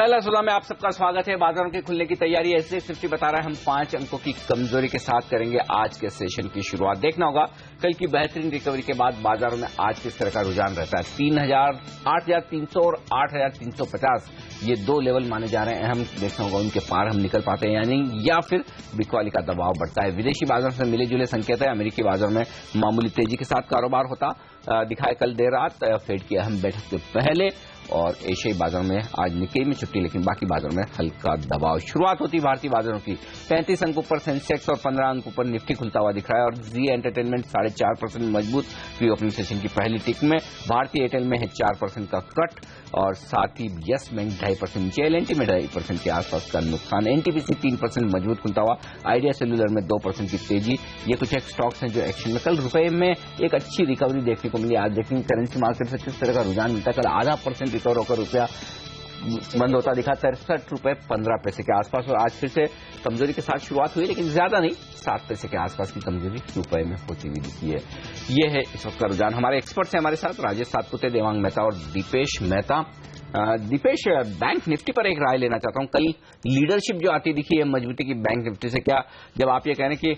पहला सौदा में आप सबका स्वागत है। बाजारों के खुलने की तैयारी एसएस निफ्टी बता रहा है हम 5 अंकों की कमजोरी के साथ करेंगे आज के सेशन की शुरुआत। देखना होगा कल की बेहतरीन रिकवरी के बाद बाजारों में आज किस तरह का रुझान रहता है। 8,300 और 8,350 ये दो लेवल माने जा रहे हैं अहम। देखना होगा उनके पार हम निकल पाते हैं या नहीं, या फिर बिकवाली का दबाव बढ़ता है। विदेशी बाजार से मिले जुले संकेत है। अमेरिकी बाजार में मामूली तेजी के साथ कारोबार होता दिखाए कल देर रात फेड की अहम बैठक से पहले, और एशियाई बाजार में आज निक्केई में छुट्टी, लेकिन बाकी बाजारों में हल्का दबाव। शुरुआत होती भारतीय बाजारों की 35 अंकों पर सेंसेक्स और 15 अंकों पर निफ्टी खुलता हुआ दिख रहा है। और जी एंटरटेनमेंट 4.5% मजबूत प्री ओपनिंग सेशन की पहली टिक में। भारतीय एयरटेल में है 4% का कट, और साथ ही यस बैंक 2.5% नीचे, एलएनटी में 2.5% के आसपास का नुकसान। एनटीपीसी 3% मजबूत खुलता हुआ। आइडिया सेल्यूलर में 2% की तेजी। ये कुछ एक स्टॉक्स हैं जो एक्शन में कल रुपए में एक अच्छी रिकवरी देखने को मिली। आज देखेंगे करेंसी मार्केट से किस तरह का रुझान मिलता है। कल 0.5% रिकवर होकर रुपया बंद होता दिखा 63.15 के आसपास, और आज फिर से कमजोरी के साथ शुरुआत हुई, लेकिन ज्यादा नहीं, 7 पैसे के आसपास की कमजोरी रुपए में होती हुई दिखी है। ये है इस वक्त का रुझान। हमारे एक्सपर्ट्स हैं हमारे साथ, राजेश सातपुते, देवांग मेहता और दीपेश मेहता। दीपेश, बैंक निफ्टी पर एक राय लेना चाहता हूं। कल लीडरशिप जो आती दिखी है मजबूती की बैंक निफ्टी से, क्या जब आप ये कह रहे हैं कि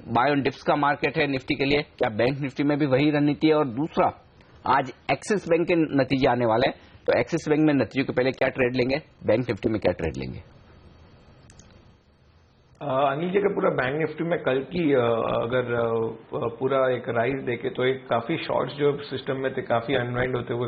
बाय ऑन डिप्स का मार्केट है निफ्टी के लिए, क्या बैंक निफ्टी में भी वही रणनीति है? और दूसरा, आज एक्सिस बैंक के नतीजे आने वाले हैं, तो एक्सिस बैंक में नतीजों के पहले क्या ट्रेड लेंगे, बैंक निफ्टी में क्या ट्रेड लेंगे? अनिल जी, का पूरा बैंक निफ्टी में कल की अगर पूरा एक राइज देखे तो एक काफी शॉर्ट्स जो सिस्टम में थे काफी अनवाइंड होते हुए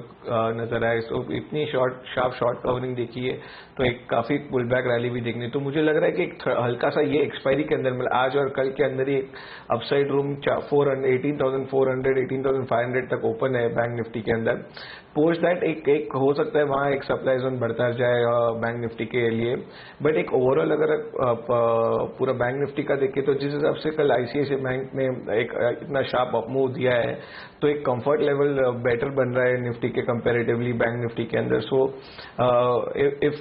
नजर आए। तो इतनी शार्प शॉर्ट कवरिंग देखी है तो एक काफी पुल बैक रैली भी देखनी। तो मुझे लग रहा है कि एक हल्का सा ये एक्सपायरी के अंदर मतलब आज और कल के अंदर ही एक अपसाइड रूम 18,400 18,500 तक ओपन है बैंक निफ्टी के अंदर। पोस्ट दैट एक हो सकता है वहां एक सप्लाई जोन बढ़ता जाए बैंक निफ्टी के लिए। बट एक ओवरऑल अगर पूरा बैंक निफ्टी का देखें तो जिस हिसाब से कल आईसीआईसीआई बैंक ने एक इतना शार्प अपमूव दिया है तो एक कंफर्ट लेवल बेटर बन रहा है निफ्टी के कंपैरेटिवली बैंक निफ्टी के अंदर। सो इफ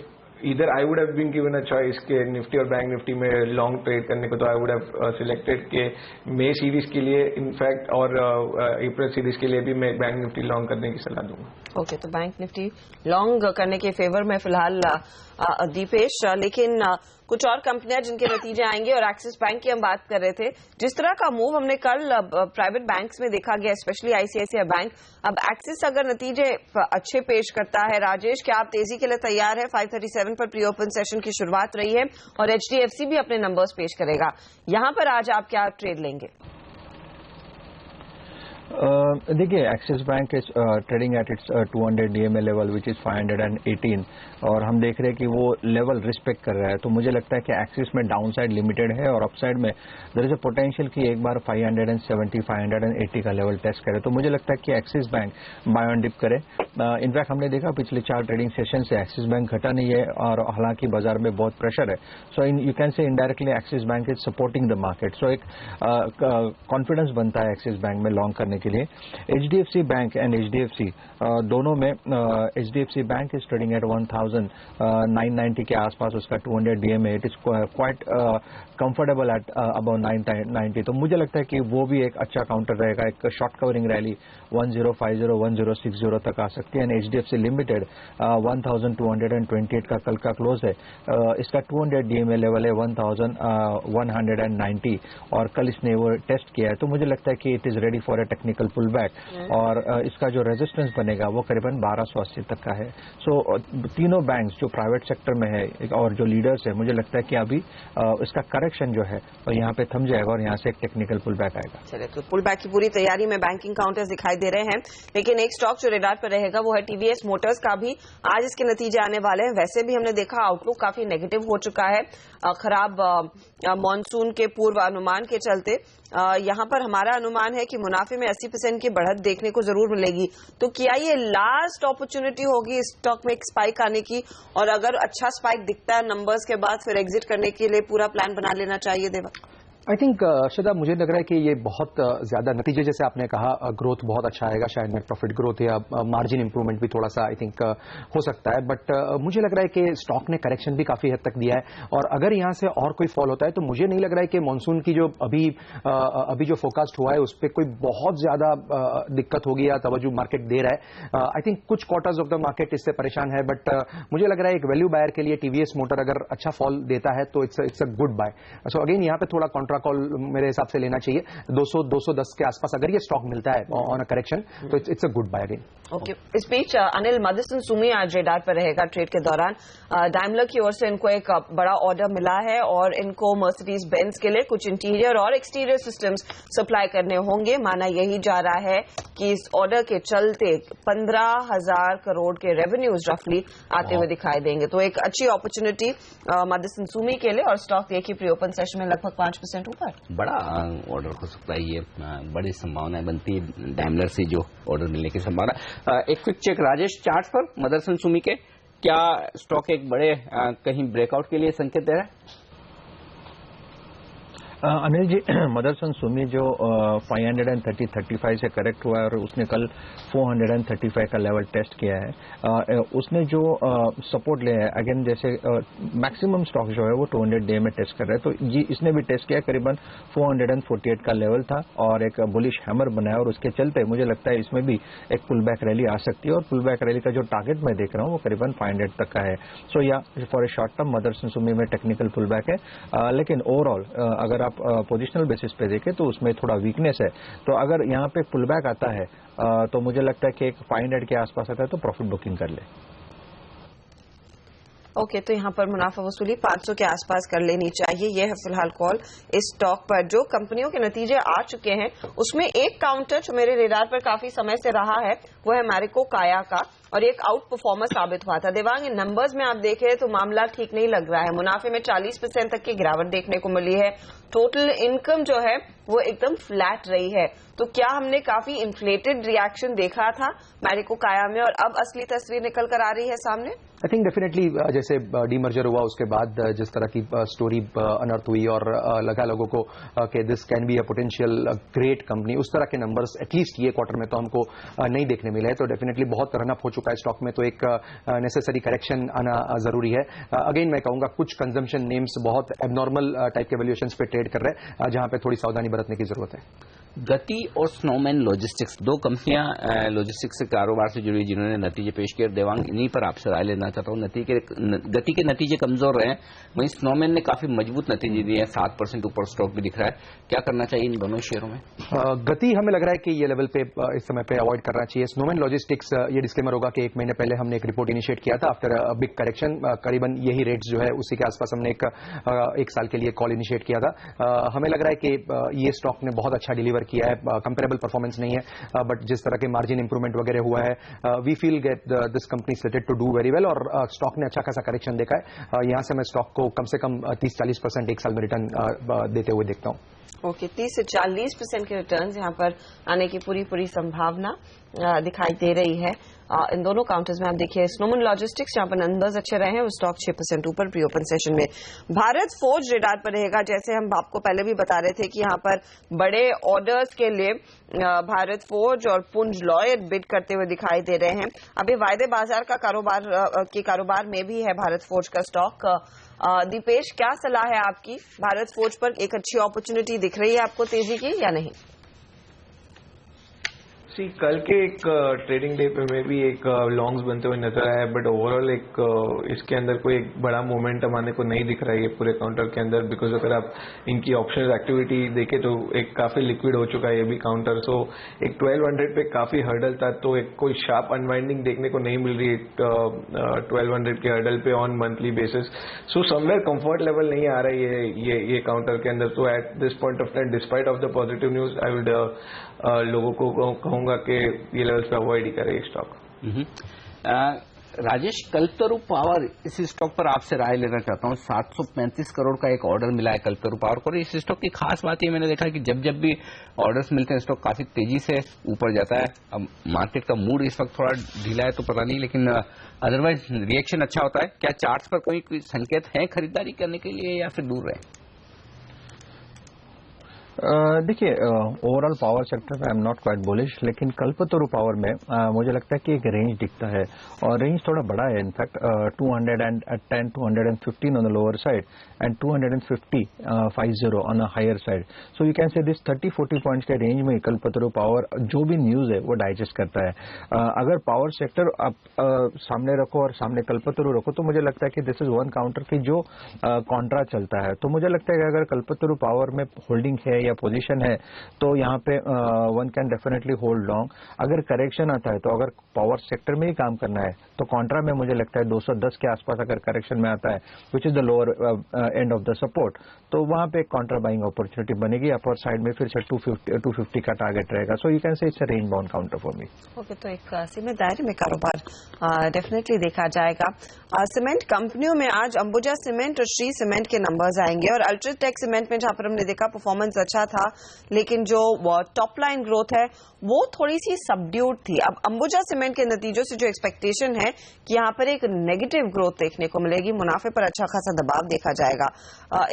इधर I would have been given a choice के निफ्टी और बैंक निफ्टी में लॉन्ग ट्रेड करने को, तो आई वुड हैव सिलेक्टेड के मई सीरीज के लिए इनफैक्ट और अप्रैल सीरीज के लिए भी मैं बैंक निफ्टी लॉन्ग करने की सलाह दूंगा। ओके, तो बैंक निफ्टी लॉन्ग करने के फेवर में फिलहाल दीपेश, लेकिन कुछ और कंपनियां जिनके नतीजे आएंगे, और एक्सिस बैंक की हम बात कर रहे थे, जिस तरह का मूव हमने कल प्राइवेट बैंक्स में देखा गया, स्पेशली आईसीआईसीआई बैंक, अब एक्सिस अगर नतीजे अच्छे पेश करता है, राजेश क्या आप तेजी के लिए तैयार है? 537 पर प्री ओपन सेशन की शुरुआत रही है, और एचडीएफसी भी अपने नंबर्स पेश करेगा। यहां पर आज आप क्या ट्रेड लेंगे? देखिए, axis bank is trading at its 200 DMA level which is 518, और हम देख रहे हैं कि वो लेवल रिस्पेक्ट कर रहा है। तो मुझे लगता है कि एक्सिस में डाउन साइड लिमिटेड है और अपसाइड में देयर इज अ पोटेंशियल कि एक बार 570 580 का लेवल टेस्ट करे। तो मुझे लगता है कि Axis bank buy on dip करे। इनफैक्ट हमने देखा पिछले 4 ट्रेडिंग सेशन से एक्सिस बैंक घटा नहीं है, और हालांकि बाजार में बहुत प्रेशर है। So you can say indirectly Axis bank is supporting the market. So एक कॉन्फिडेंस बनता है एक्सिस बैंक में लॉन्ग करने के लिए। एचडीएफसी बैंक एंड एचडीएफसी दोनों में HDFC bank is trading at 1,990 के आसपास उसका 200 DMA. It is quite comfortable at about 990। तो मुझे लगता है कि वो भी एक अच्छा काउंटर रहेगा। एक शॉर्ट कवरिंग रैली 1050 1060 तक आ सकती है। एंड एचडीएफसी लिमिटेड 1228 का कल का क्लोज है। इसका 200 डीएमए लेवल है 1190, और कल इसने वो टेस्ट किया है। तो मुझे लगता है कि it is ready for a technical pull back, और इसका जो रेजिस्टेंस बनेगा वो करीबन 1280 तक का है। सो तीनों बैंक्स जो प्राइवेट सेक्टर में है और जो लीडर्स है, मुझे लगता है कि अभी इसका करेक्शन जो है और यहाँ पे थम जाएगा, और यहाँ से एक टेक्निकल पुल बैक आएगा। चलिए, तो पुल बैक की पूरी तैयारी में बैंकिंग काउंटर्स दिखाई दे रहे हैं, लेकिन एक स्टॉक जो रेडार पर रहेगा वो है टीवीएस मोटर्स का भी। आज इसके नतीजे आने वाले हैं। वैसे भी हमने देखा आउटलुक काफी नेगेटिव हो चुका है, खराब मॉनसून के पूर्व अनुमान के चलते। यहां पर हमारा अनुमान है कि मुनाफे में 80% की बढ़त देखने को जरूर मिलेगी। तो क्या ये लास्ट अपॉर्चुनिटी होगी स्टॉक में एक स्पाइक आने की, और अगर अच्छा स्पाइक दिखता है नंबर्स के बाद फिर एग्जिट करने के लिए पूरा प्लान बना लेना चाहिए? देवा, आई थिंक श्रद्धा, मुझे लग रहा है कि ये बहुत ज्यादा नतीजे, जैसे आपने कहा, ग्रोथ बहुत अच्छा आएगा, शायद नेट प्रॉफिट ग्रोथ या मार्जिन इंप्रूवमेंट भी थोड़ा सा आई थिंक हो सकता है, बट मुझे लग रहा है कि स्टॉक ने करेक्शन भी काफी हद तक दिया है, और अगर यहां से और कोई फॉल होता है तो मुझे नहीं लग रहा है कि मॉनसून की जो अभी जो फोरकास्ट हुआ है उस पर कोई बहुत ज्यादा दिक्कत होगी या तवज्जो मार्केट दे रहा है। आई थिंक कुछ क्वार्टर्स ऑफ द मार्केट इससे परेशान है, बट मुझे लग रहा है एक वैल्यू बायर के लिए टीवीएस मोटर अगर अच्छा फॉल देता है तो it's a good buy. So again यहाँ पे थोड़ा कॉन्ट्रा कॉल मेरे हिसाब से लेना चाहिए। 200-210 के आसपास अगर ये स्टॉक मिलता है ऑन अ करेक्शन तो it's a good buy again. Okay, इस बीच अनिल, मदरसन सुमी आज रेडार पर रहेगा ट्रेड के दौरान। डाइमलर की ओर से इनको एक बड़ा ऑर्डर मिला है और इनको मर्सिडीज बेंज के लिए कुछ इंटीरियर और एक्सटीरियर सिस्टम्स सप्लाई करने होंगे। माना यही जा रहा है कि इस ऑर्डर के चलते 15,000 करोड़ के रेवेन्यूज रफली आते हुए दिखाई देंगे, तो एक अच्छी अपॉर्चुनिटी मदरसन सुमी के लिए, और स्टॉक देखिए प्री ओपन सेशन में लगभग 5% ऊपर। बड़ा ऑर्डर हो सकता है, ये बड़ी संभावनाएं बनती है डाइमलर से जो ऑर्डर मिलने की संभावना। एक क्विक चेक राजेश, चार्ट पर मदरसन सुमी के, क्या स्टॉक एक बड़े कहीं ब्रेकआउट के लिए संकेत दे रहा है? अनिल जी, मदरसन सुमी जो 535 से करेक्ट हुआ है और उसने कल 435 का लेवल टेस्ट किया है, उसने जो सपोर्ट लिया है अगेन, जैसे मैक्सिमम स्टॉक जो है वो 200 डे में टेस्ट कर रहा है, तो जी इसने भी टेस्ट किया, करीबन 448 का लेवल था और एक बुलिश हैमर बनाया, और उसके चलते मुझे लगता है इसमें भी एक पुल बैक रैली आ सकती है, और पुल बैक रैली का जो टारगेट मैं देख रहा हूँ वो करीबन 500 तक का है। सो या for a short term Motherson Sumi में टेक्निकल पुल बैक है, लेकिन ओवरऑल अगर आप पोजिशनल बेसिस पे देखें तो उसमें थोड़ा वीकनेस है, तो अगर यहाँ पे पुल बैक आता है तो मुझे लगता है कि एक 500 के आसपास आता है तो प्रॉफिट बुकिंग कर ले। ओके, तो यहाँ पर मुनाफा वसूली 500 के आसपास कर लेनी चाहिए। यह है फिलहाल कॉल इस स्टॉक पर। जो कंपनियों के नतीजे आ चुके हैं उसमें एक काउंटर जो मेरे रेडार पर काफी समय से रहा है वो है मैरिको काया का, और एक आउट परफॉर्मर साबित हुआ था। देवांग, इन नंबर्स में आप देखें तो मामला ठीक नहीं लग रहा है। मुनाफे में 40% तक की गिरावट देखने को मिली है। टोटल इनकम जो है वो एकदम फ्लैट रही है। तो क्या हमने काफी इन्फ्लेटेड रिएक्शन देखा था मैरिको काया में और अब असली तस्वीर निकल कर आ रही है सामने? आई थिंक डेफिनेटली जैसे डीमर्जर हुआ उसके बाद जिस तरह की स्टोरी अनर्थ हुई और लगा लोगों को कि this can be a potential great company, उस तरह के नंबर्स एटलीस्ट ये क्वार्टर में तो हमको नहीं देखने मिले हैं। तो डेफिनेटली बहुत रन अप हो चुका है स्टॉक में, तो एक नेसेसरी करेक्शन आना जरूरी है। अगेन मैं कहूंगा कुछ कंजम्पशन नेम्स बहुत एबनॉर्मल टाइप के वैल्यूएशंस पे ट्रेड कर रहे हैं, जहां पे थोड़ी सावधानी बरतने की जरूरत है। गति और स्नोमैन लॉजिस्टिक्स, दो कंपनियां लॉजिस्टिक्स के कारोबार से जुड़ी जिन्होंने नतीजे पेश किए। देवांग, इन्हीं पर आपसे राय लेना चाहता हूं। गति के नतीजे कमजोर रहे हैं, वहीं स्नोमैन ने काफी मजबूत नतीजे दिए हैं, 7% ऊपर स्टॉक भी दिख रहा है। क्या करना चाहिए इन दोनों शेयरों में? गति हमें लग रहा है कि ये लेवल पे इस समय पे अवॉइड करना चाहिए। स्नोमैन लॉजिस्टिक्स, ये डिस्क्लेमर होगा कि 1 महीने पहले हमने एक रिपोर्ट इनिशिएट किया था आफ्टर बिग करेक्शन, करीबन यही रेट्स जो है उसी के आसपास हमने एक साल के लिए कॉल इनिशिएट किया था। हमें लग रहा है कि ये स्टॉक ने बहुत अच्छा डिलीवर किया है, कंपेरेबल परफॉर्मेंस नहीं है, बट जिस तरह के मार्जिन इंप्रूवमेंट वगैरह हुआ है, we feel that this company set to do very well, और स्टॉक ने अच्छा खासा करेक्शन देखा है। यहां से मैं स्टॉक को कम से कम 30-40% एक साल में रिटर्न देते हुए देखता हूं। ओके, 30 से 40% के रिटर्न्स यहाँ पर आने की पूरी संभावना दिखाई दे रही है। इन दोनों काउंटर्स में आप देखिए स्नोमैन लॉजिस्टिक्स जहां पर नंबर्स अच्छे रहे हैं, वो स्टॉक 6% ऊपर प्री ओपन सेशन में। भारत फोर्ज रेडार पर रहेगा, जैसे हम आपको पहले भी बता रहे थे कि यहाँ पर बड़े ऑर्डर्स के लिए भारत फोर्ज और पुंज लॉयड बिड करते हुए दिखाई दे रहे हैं। अभी वायदे बाजार का कारोबार में भी है भारत फोर्ज का स्टॉक। दीपेश, क्या सलाह है आपकी? भारत फोर्ज पर एक अच्छी अपॉर्चुनिटी दिख रही है आपको तेजी की या नहीं? कल के एक ट्रेडिंग डे पे में भी एक लॉन्ग्स बनते हुए नजर आया, बट ओवरऑल एक इसके अंदर कोई एक बड़ा मोमेंटम आने को नहीं दिख रहा है ये पूरे काउंटर के अंदर, बिकॉज अगर आप इनकी ऑप्शंस एक्टिविटी देखें तो एक काफी लिक्विड हो चुका है ये भी काउंटर। सो एक 1200 पे काफी हर्डल था, तो एक कोई शार्प अनवाइंडिंग देखने को नहीं मिल रही 1200 के हर्डल पे on monthly basis. So somewhere comfort level नहीं आ रहा है ये काउंटर के अंदर। तो at this point of time, despite of the positive news, I would लोगों को कहूंगा कि ये लेवल्स पे अवॉइड ही करे स्टॉक। राजेश, कल्पतरू पावर, इस स्टॉक पर आपसे राय लेना चाहता हूं। 735 करोड़ का एक ऑर्डर मिला है कल्पतरू पावर को। इस स्टॉक की खास बात ये मैंने देखा कि जब भी ऑर्डर्स मिलते हैं स्टॉक काफी तेजी से ऊपर जाता है। अब मार्केट का मूड इस वक्त थोड़ा ढीला है तो पता नहीं, लेकिन अदरवाइज रिएक्शन अच्छा होता है। क्या चार्ट्स पर कोई संकेत है खरीदारी करने के लिए या फिर दूर रहे? देखिए, ओवरऑल पावर सेक्टर में I am not quite bullish, लेकिन कल्पतरु पावर में मुझे लगता है कि एक रेंज दिखता है और रेंज थोड़ा बड़ा है। In fact 210, 215 on the lower side and 250 on a higher side. So you can say this 30-40 points के रेंज में कल्पतरु पावर जो भी न्यूज है वो डाइजेस्ट करता है। अगर पावर सेक्टर आप सामने रखो और सामने कल्पतरु रखो तो मुझे लगता है कि दिस इज वन काउंटर की जो कॉन्ट्रा चलता है। तो मुझे लगता है कि अगर कल्पतरु पावर में होल्डिंग है या पोजीशन है तो यहाँ पे one can definitely hold long. अगर करेक्शन आता है तो अगर पावर सेक्टर में ही काम करना है तो कॉन्ट्रा में मुझे लगता है 210 के आसपास अगर करेक्शन में आता है which is the lower end of the support, तो वहां पे कॉन्ट्रा बाइंग अपॉर्चुनिटी बनेगी। अपर साइड में फिर से 250 का टारगेट रहेगा। सो यू कैन से it's a range bound counter for me. Okay, तो एक सीमित दायरे में कारोबार डेफिनेटली देखा जाएगा। सीमेंट कंपनियों में आज अंबुजा सीमेंट और श्री सीमेंट के नंबर्स आएंगे और अल्ट्राटेक सीमेंट में जहां पर हमने देखा परफॉर्मेंस अच्छा था लेकिन जो टॉप लाइन ग्रोथ है वो थोड़ी सी सबड्यूड थी। अब अंबुजा सीमेंट के नतीजों से जो एक्सपेक्टेशन है कि यहाँ पर एक नेगेटिव ग्रोथ देखने को मिलेगी, मुनाफे पर अच्छा खासा दबाव देखा जाएगा।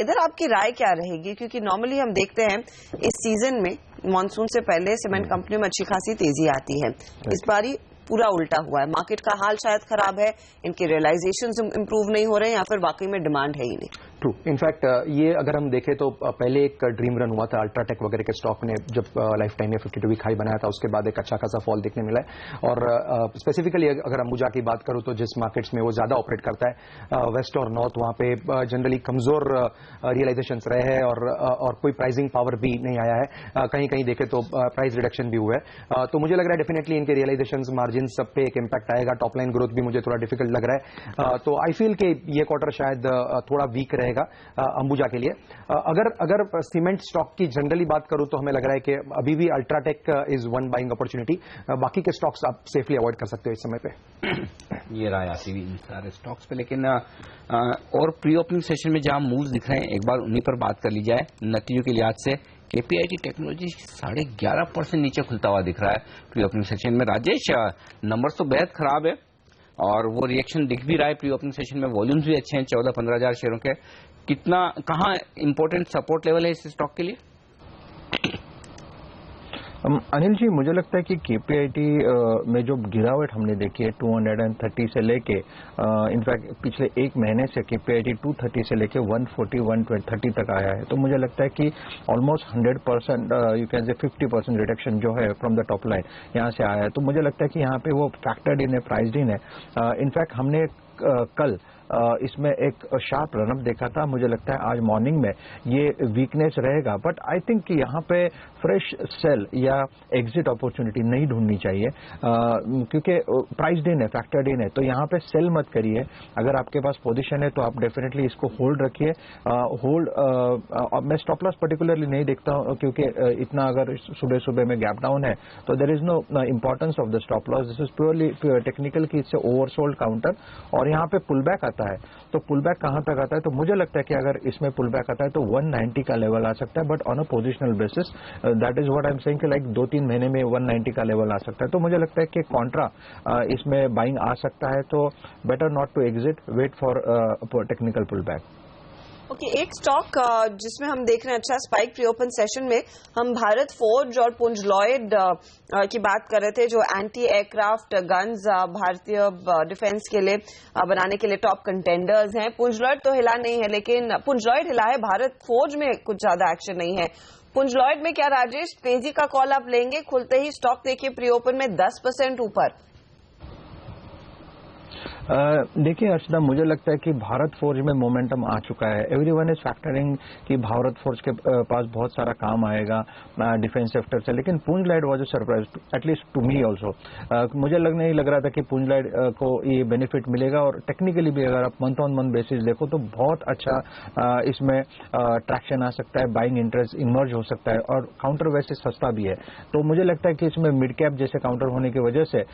इधर आपकी राय क्या रहेगी? क्योंकि नॉर्मली हम देखते हैं इस सीजन में मॉनसून से पहले सीमेंट कंपनियों में अच्छी खासी तेजी आती है। इस बारी पूरा उल्टा हुआ है। मार्केट का हाल शायद खराब है, इनके रियलाइजेशंस इंप्रूव नहीं हो रहे हैं या फिर वाकई में डिमांड है ही नहीं। ट्रू। इनफैक्ट ये अगर हम देखें तो पहले एक ड्रीम रन हुआ था अल्ट्राटेक वगैरह के स्टॉक ने, जब लाइफ टाइम में 52 वीक हाई बनाया था, उसके बाद एक अच्छा खासा फॉल देखने मिला है। और स्पेसिफिकली अगर अंबुजा की बात करूं तो जिस मार्केट्स में वो ज्यादा ऑपरेट करता है वेस्ट और नॉर्थ, वहां पे जनरली कमजोर रियलाइजेशंस रहे हैं और कोई प्राइसिंग पावर भी नहीं आया है। कहीं कहीं देखें तो प्राइस रिडक्शन भी हुआ है। तो मुझे लग रहा है डेफिनेटली इनके रियलाइजेशंस मार्जिन सब पे एक इम्पैक्ट आएगा। टॉप लाइन ग्रोथ भी मुझे थोड़ा डिफिकल्ट लग रहा है। तो आई फील कि ये क्वार्टर शायद थोड़ा वीक रहेगा अंबुजा के लिए। अगर सीमेंट स्टॉक की जनरली बात करूं तो हमें लग रहा है कि अभी भी UltraTech is one buying opportunity. बाकी के स्टॉक्स आप सेफली अवॉइड कर सकते हो इस समय पे। ये राय आती हुई इन सारे स्टॉक्स पे, लेकिन और प्री ओपनिंग सेशन में जहां मूव्स दिख रहे हैं एक बार उन्हीं पर बात कर ली जाए। नतीजों के लिहाज से केपीआईटी टेक्नोलॉजी 11.5% नीचे खुलता हुआ दिख रहा है प्री ओपनिंग सेशन में। राजेश, नंबर्स तो बेहद खराब है और वो रिएक्शन दिख भी रहा है प्री ओपनिंग सेशन में। वॉल्यूम्स भी अच्छे हैं 14-15 हजार शेयरों के। कहाँ इंपॉर्टेंट सपोर्ट लेवल है इस स्टॉक के लिए? अनिल जी, मुझे लगता है कि केपीआईटी में जो गिरावट हमने देखी है 230 से लेके इनफैक्ट पिछले एक महीने से केपीआईटी 230 से लेके 140-130 तक आया है। तो मुझे लगता है कि ऑलमोस्ट 100% यू कैन से 50% रिडक्शन जो है फ्रॉम द टॉप लाइन यहाँ से आया है। तो मुझे लगता है कि यहाँ पे वो फैक्टर्ड इन है, प्राइस्ड इन है। इनफैक्ट हमने कल इसमें एक शार्प रनअप देखा था। मुझे लगता है आज मॉर्निंग में ये वीकनेस रहेगा, बट आई थिंक कि यहाँ पे फ्रेश सेल या एग्जिट अपॉर्चुनिटी नहीं ढूंढनी चाहिए क्योंकि प्राइस इन है, फैक्टर्ड इन है। तो यहाँ पे सेल मत करिए। अगर आपके पास पोजीशन है तो आप डेफिनेटली इसको होल्ड रखिए। मैं स्टॉप लॉस पर्टिकुलरली नहीं देखता हूँ क्योंकि इतना अगर सुबह सुबह में गैप डाउन है तो there is no importance of the stop loss. This is purely technical की इससे ओवरसोल्ड काउंटर और यहाँ पे पुल बैक आता है। तो पुल बैक कहां तक आता है? तो मुझे लगता है कि अगर इसमें पुल बैक आता है तो 190 का लेवल आ सकता है, but on a positional basis. That is what I am saying कि लाइक 2-3 महीने में 190 का लेवल आ सकता है। तो मुझे लगता है कि कॉन्ट्रा इसमें बाइंग आ सकता है। तो better not to exit, wait for technical pull back. Okay, एक स्टॉक जिसमें हम देख रहे हैं अच्छा स्पाइक प्री ओपन सेशन में, हम भारत फोर्ज और पुंज लॉयड की बात कर रहे थे जो एंटी एयरक्राफ्ट गन्स भारतीय डिफेंस के लिए बनाने के लिए टॉप कंटेंडर्स हैं। पुंज लॉयड तो हिला नहीं है, लेकिन पुंज लॉयड हिला है, भारत फोर्ज में कुछ ज्यादा एक्शन नहीं है। पुंज लॉयड में क्या राजेश तेजी का कॉल आप लेंगे? खुलते ही स्टॉक देखिए प्री ओपन में 10% ऊपर। देखिए अर्चना, मुझे लगता है कि भारत फोर्ज में मोमेंटम आ चुका है। एवरीवन इज फैक्टरिंग कि भारत फोर्ज के पास बहुत सारा काम आएगा डिफेंस सेक्टर से, लेकिन Punj light was a surprise at least to me also. मुझे नहीं लग रहा था कि पुंज लाइट को ये बेनिफिट मिलेगा और टेक्निकली भी अगर आप मंथ ऑन मंथ बेसिस देखो तो बहुत अच्छा इसमें ट्रैक्शन आ सकता है, बाइंग इंटरेस्ट इमर्ज हो सकता है और काउंटर वैसे सस्ता भी है। तो मुझे लगता है कि इसमें मिड कैप जैसे काउंटर होने की वजह से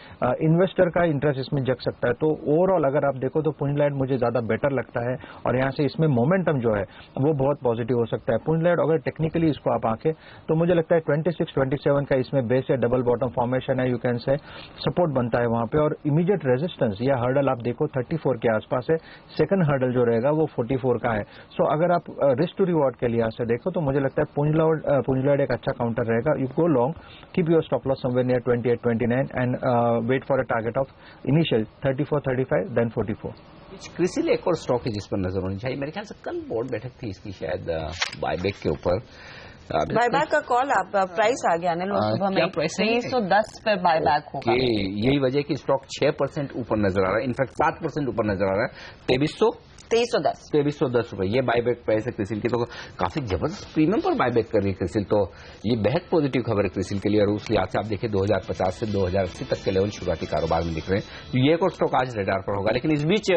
इन्वेस्टर का इंटरेस्ट इसमें जग सकता है। तो ओवरऑल अगर आप देखो तो पुंजलैंड मुझे ज्यादा बेटर लगता है और यहाँ से इसमें मोमेंटम जो है वो बहुत पॉजिटिव हो सकता है। पुंजलैंड अगर टेक्निकली इसको आप आंके तो मुझे लगता है 26-27 का इसमें बेस या डबल बॉटम फॉर्मेशन है, यू कैन से सपोर्ट बनता है वहां पे, और इमीडिएट रेजिस्टेंस या हर्डल आप देखो 34 के आसपास है, सेकंड हर्डल जो रहेगा वो 44 का है। सो अगर आप रिस्क टू रिवॉर्ड के लिहाज से देखो तो मुझे लगता है पुंजलैंड एक अच्छा काउंटर रहेगा। You go long, keep your stop loss somewhere near 28-29 and wait for a target of initial 34-35 then 44। Crisil एक और स्टॉक है जिस पर नजर होनी चाहिए, मेरे ख्याल से कल बोर्ड बैठक थी इसकी शायद बायबैक के ऊपर। बायबैक का कॉल आप प्राइस आ गया ना सुबह में 310 पर बायबैक होगा। यही वजह कि स्टॉक 6% ऊपर नजर आ रहा है, इनफैक्ट 7% ऊपर नजर आ रहा है। 2310 रुपए ये बायबैक प्राइस है क्रिसिल की, तो काफी जबरदस्त प्रीमियम पर बायबैक कर रही है क्रिसिल, तो ये बेहद पॉजिटिव खबर है क्रिसिल के लिए। और उस लिहाज से आप देखिए 2050 से 2080 तक के लेवल शुरुआती कारोबार में दिख रहे हैं। ये एक और स्टॉक आज रेडार पर होगा, लेकिन इस बीच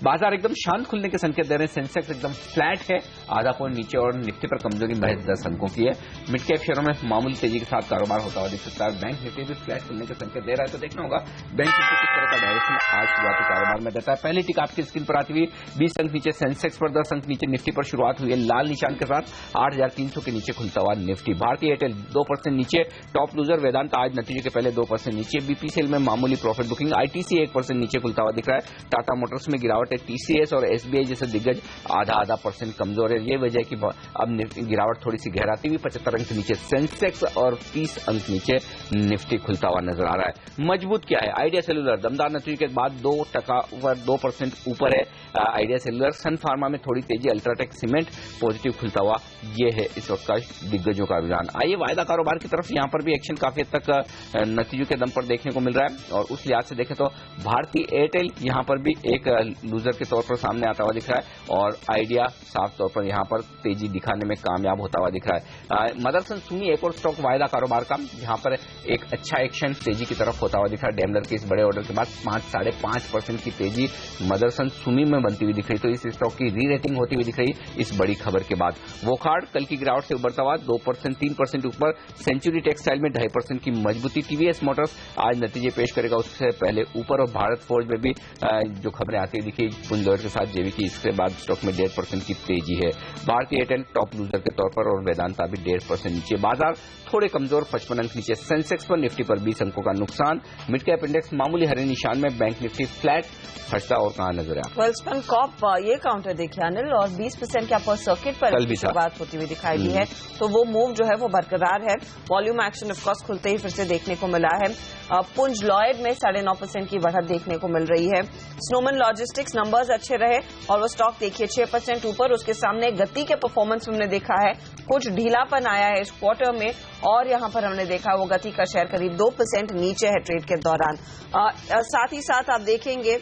बाजार एकदम शांत खुलने के संकेत दे रहे हैं। सेंसेक्स एकदम फ्लैट है, आधा पॉइंट नीचे, और निफ्टी पर कमजोरी महज 10 अंकों की है। मिड कैप शेयरों में मामूली तेजी के साथ कारोबार होता हुआ दिख सकता है। बैंक निफ्टी भी फ्लैट खुलने के संकेत दे रहा है, तो देखना होगा बैंक निफ्टी किस तरह का डायरेक्शन आज शुरुआती कारोबार में देता है। पहली टिक आपकी स्क्रीन पर आती हुई 20 अंक नीचे सेंसेक्स पर, 10 अंक नीचे निफ्टी पर शुरुआत हुई है लाल निशान के साथ 8300 के नीचे खुलता हुआ निफ्टी। भारतीय एयरटेल 2% नीचे, टॉप लूजर वेदांत आज नतीजे के पहले 2% नीचे। बीपीसीएल में मामूली प्रॉफिट बुकिंग, आईटीसी 1% नीचे खुलता हुआ दिख रहा है। टाटा मोटर्स में गिरावट है, टीसीएस और एसबीआई जैसे दिग्गज आधा % कमजोर है। ये वजह है कि अब गिरावट थोड़ी सी गहराती हुई 75 अंक नीचे सेंसेक्स और 30 अंक नीचे निफ्टी खुलता हुआ नजर आ रहा है। मजबूत क्या है? आइडिया सेलुलर दमदार नतीजे के बाद 2% ऊपर है आइडिया सेलुलर। सन फार्मा में थोड़ी तेजी, अल्ट्राटेक सीमेंट पॉजिटिव खुलता हुआ, ये है इस वक्त का दिग्गजों का रुझान। आइए वायदा कारोबार की तरफ, यहां पर भी एक्शन काफी हद तक नतीजों के दम पर देखने को मिल रहा है। और उस लिहाज से देखें तो भारतीय एयरटेल यहां पर भी एक लूजर के तौर पर सामने आता हुआ दिख रहा है, और आइडिया साफ तौर पर यहां पर तेजी दिखाने में कामयाब होता हुआ दिख रहा है। मदरसन सुमी एक और स्टॉक वायदा कारोबार का, जहां पर एक अच्छा एक्शन तेजी की तरफ होता हुआ दिख रहा है। डेमलर के इस बड़े ऑर्डर के बाद 5-5.5% की तेजी मदरसन सुमी में बनती हुई दिख रही, तो इस स्टॉक की री रेटिंग होती हुई दिख रही इस बड़ी खबर के बाद। वोखार्ड कल की गिरावट से उबरता हुआ 2% 3% ऊपर। सेंचुरी टेक्सटाइल में 2.5% की मजबूती। टीवीएस मोटर्स आज नतीजे पेश करेगा, उससे पहले ऊपर। और भारत फोर्ज में भी जो खबरें आती हुई दिखी पुंजलैंड के साथ जेवी की, इसके बाद स्टॉक में 1.5% की तेजी है। भारतीय एयरटेल टॉप लूजर के तौर पर, और वेदांता भी 1.5% नीचे। बाजार थोड़े कमजोर, 55 अंक नीचे सेंसेक्स पर, निफ्टी पर 20 अंकों का नुकसान। मिड कैप इंडेक्स मामूली हरे निशान में, बैंक निफ्टी फ्लैट। खर्चा और कहां नजर आया? वेल्सपन कॉप ये काउंटर देखिए अनिल, और 20% के अपर सर्किट पर शुरुआत होती हुई दिखाई दी है, तो वो मूव जो है वो बरकरार है। वॉल्यूम एक्शन ऑफकोर्स खुलते ही फिर से देखने को मिला है। पुंज लॉयड में 9.5% की बढ़त देखने को मिल रही है। स्नोमैन लॉजिस्टिक्स नंबर्स अच्छे रहे और वो स्टॉक देखिए 6% ऊपर। उसके सामने गति के परफॉर्मेंस हमने देखा है, कुछ ढीलापन आया है इस क्वार्टर में, और यहां पर हमने देखा वो गति का शेयर करीब 2% नीचे है ट्रेड के दौरान। साथ ही साथ आप देखेंगे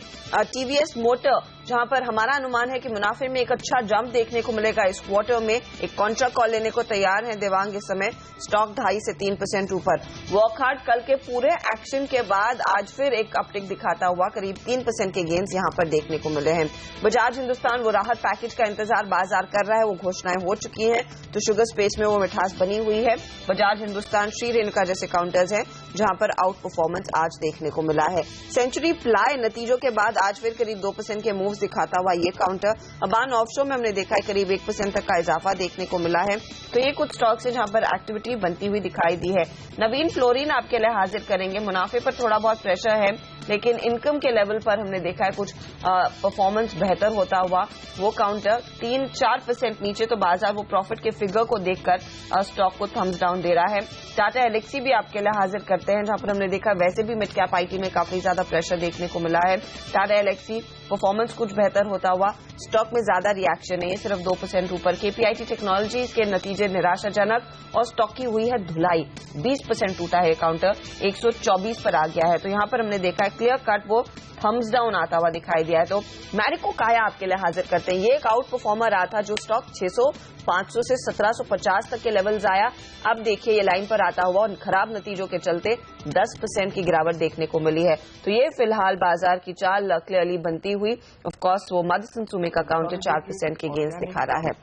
टीवीएस मोटर, जहां पर हमारा अनुमान है कि मुनाफे में एक अच्छा जंप देखने को मिलेगा इस क्वार्टर में। एक कॉन्ट्रैक्ट कॉल लेने को तैयार है देवांग इस समय, स्टॉक 2.5 से 3% ऊपर। वॉकहार्ट कल के पूरे एक्शन के बाद आज फिर एक अपटिक दिखाता हुआ करीब 3% के गेन्स यहां पर देखने को मिले हैं। बजाज हिंदुस्तान वो राहत पैकेज का इंतजार बाजार कर रहा है, वो घोषणाएं हो चुकी हैं, तो शुगर स्पेस में वो मिठास बनी हुई है। बजाज हिंदुस्तान, श्री रेणुका जैसे काउंटर्स हैं जहां पर आउट परफॉर्मेंस आज देखने को मिला है। सेंचुरी प्लाई नतीजों के बाद आज फिर करीब 2% के मूव्स दिखाता हुआ ये काउंटर। अबान ऑफशोर में हमने देखा है करीब 1% तक का इजाफा देखने को मिला है। तो ये कुछ स्टॉक्स है जहां पर एक्टिविटी बनती हुई दिखाई दी है। नवीन फ्लोरिन आपके लिए हाजिर करेंगे, मुनाफे पर थोड़ा बहुत प्रेशर है, लेकिन इनकम के लेवल पर हमने देखा है कुछ परफॉर्मेंस बेहतर होता हुआ। वो काउंटर 3-4% नीचे, तो बाजार वो प्रॉफिट के फिगर को देखकर स्टॉक को थम्स डाउन दे रहा है। टाटा एलेक्सी भी आपके लिए हाजिर करते हैं, जहां पर हमने देखा वैसे भी मिड कैप आईटी में काफी ज्यादा प्रेशर देखने को मिला है। टाटा एलेक्सी परफॉर्मेंस कुछ बेहतर होता हुआ, स्टॉक में ज्यादा रिएक्शन है, सिर्फ 2% ऊपर। केपीआईटी टेक्नोलॉजी के नतीजे निराशाजनक और स्टॉक की हुई है धुलाई, 20% टूटा है काउंटर, 124 पर आ गया है। तो यहां पर हमने देखा है क्लियर कट वो थम्स डाउन आता हुआ दिखाई दिया है। तो मैरिको काया आपके लिए हाजिर करते हैं, ये एक आउट परफॉर्मर रहा था जो स्टॉक 600, 500 से 1750 तक के लेवल्स आया। अब देखिए ये लाइन पर आता हुआ और खराब नतीजों के चलते 10% की गिरावट देखने को मिली है। तो ये फिलहाल बाजार की चाल क्लियरली बनती हुई। ऑफ कोर्स वो मदरसन सुमी का काउंटर 4% के गेंस दिखा रहा है।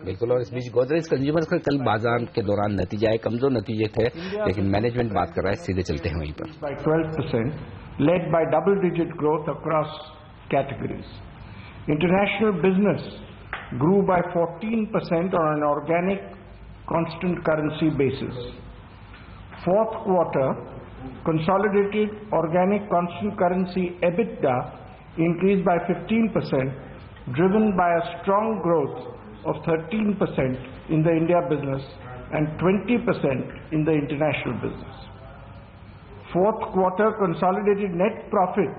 बिल्कुल। और इस बीच गोदरेज कंज्यूमर के कल बाजार के दौरान नतीजे आए, कमजोर नतीजे थे, लेकिन मैनेजमेंट बात कर रहा है, सीधे चलते हैं वहीं पर। by 12%, led by double-digit growth across categories. International business grew by 14% on an organic constant currency basis. Fourth quarter, consolidated organic constant currency EBITDA increased by 15%, driven by a strong growth of 13% in the India business and 20% in the international business. Fourth quarter consolidated net profit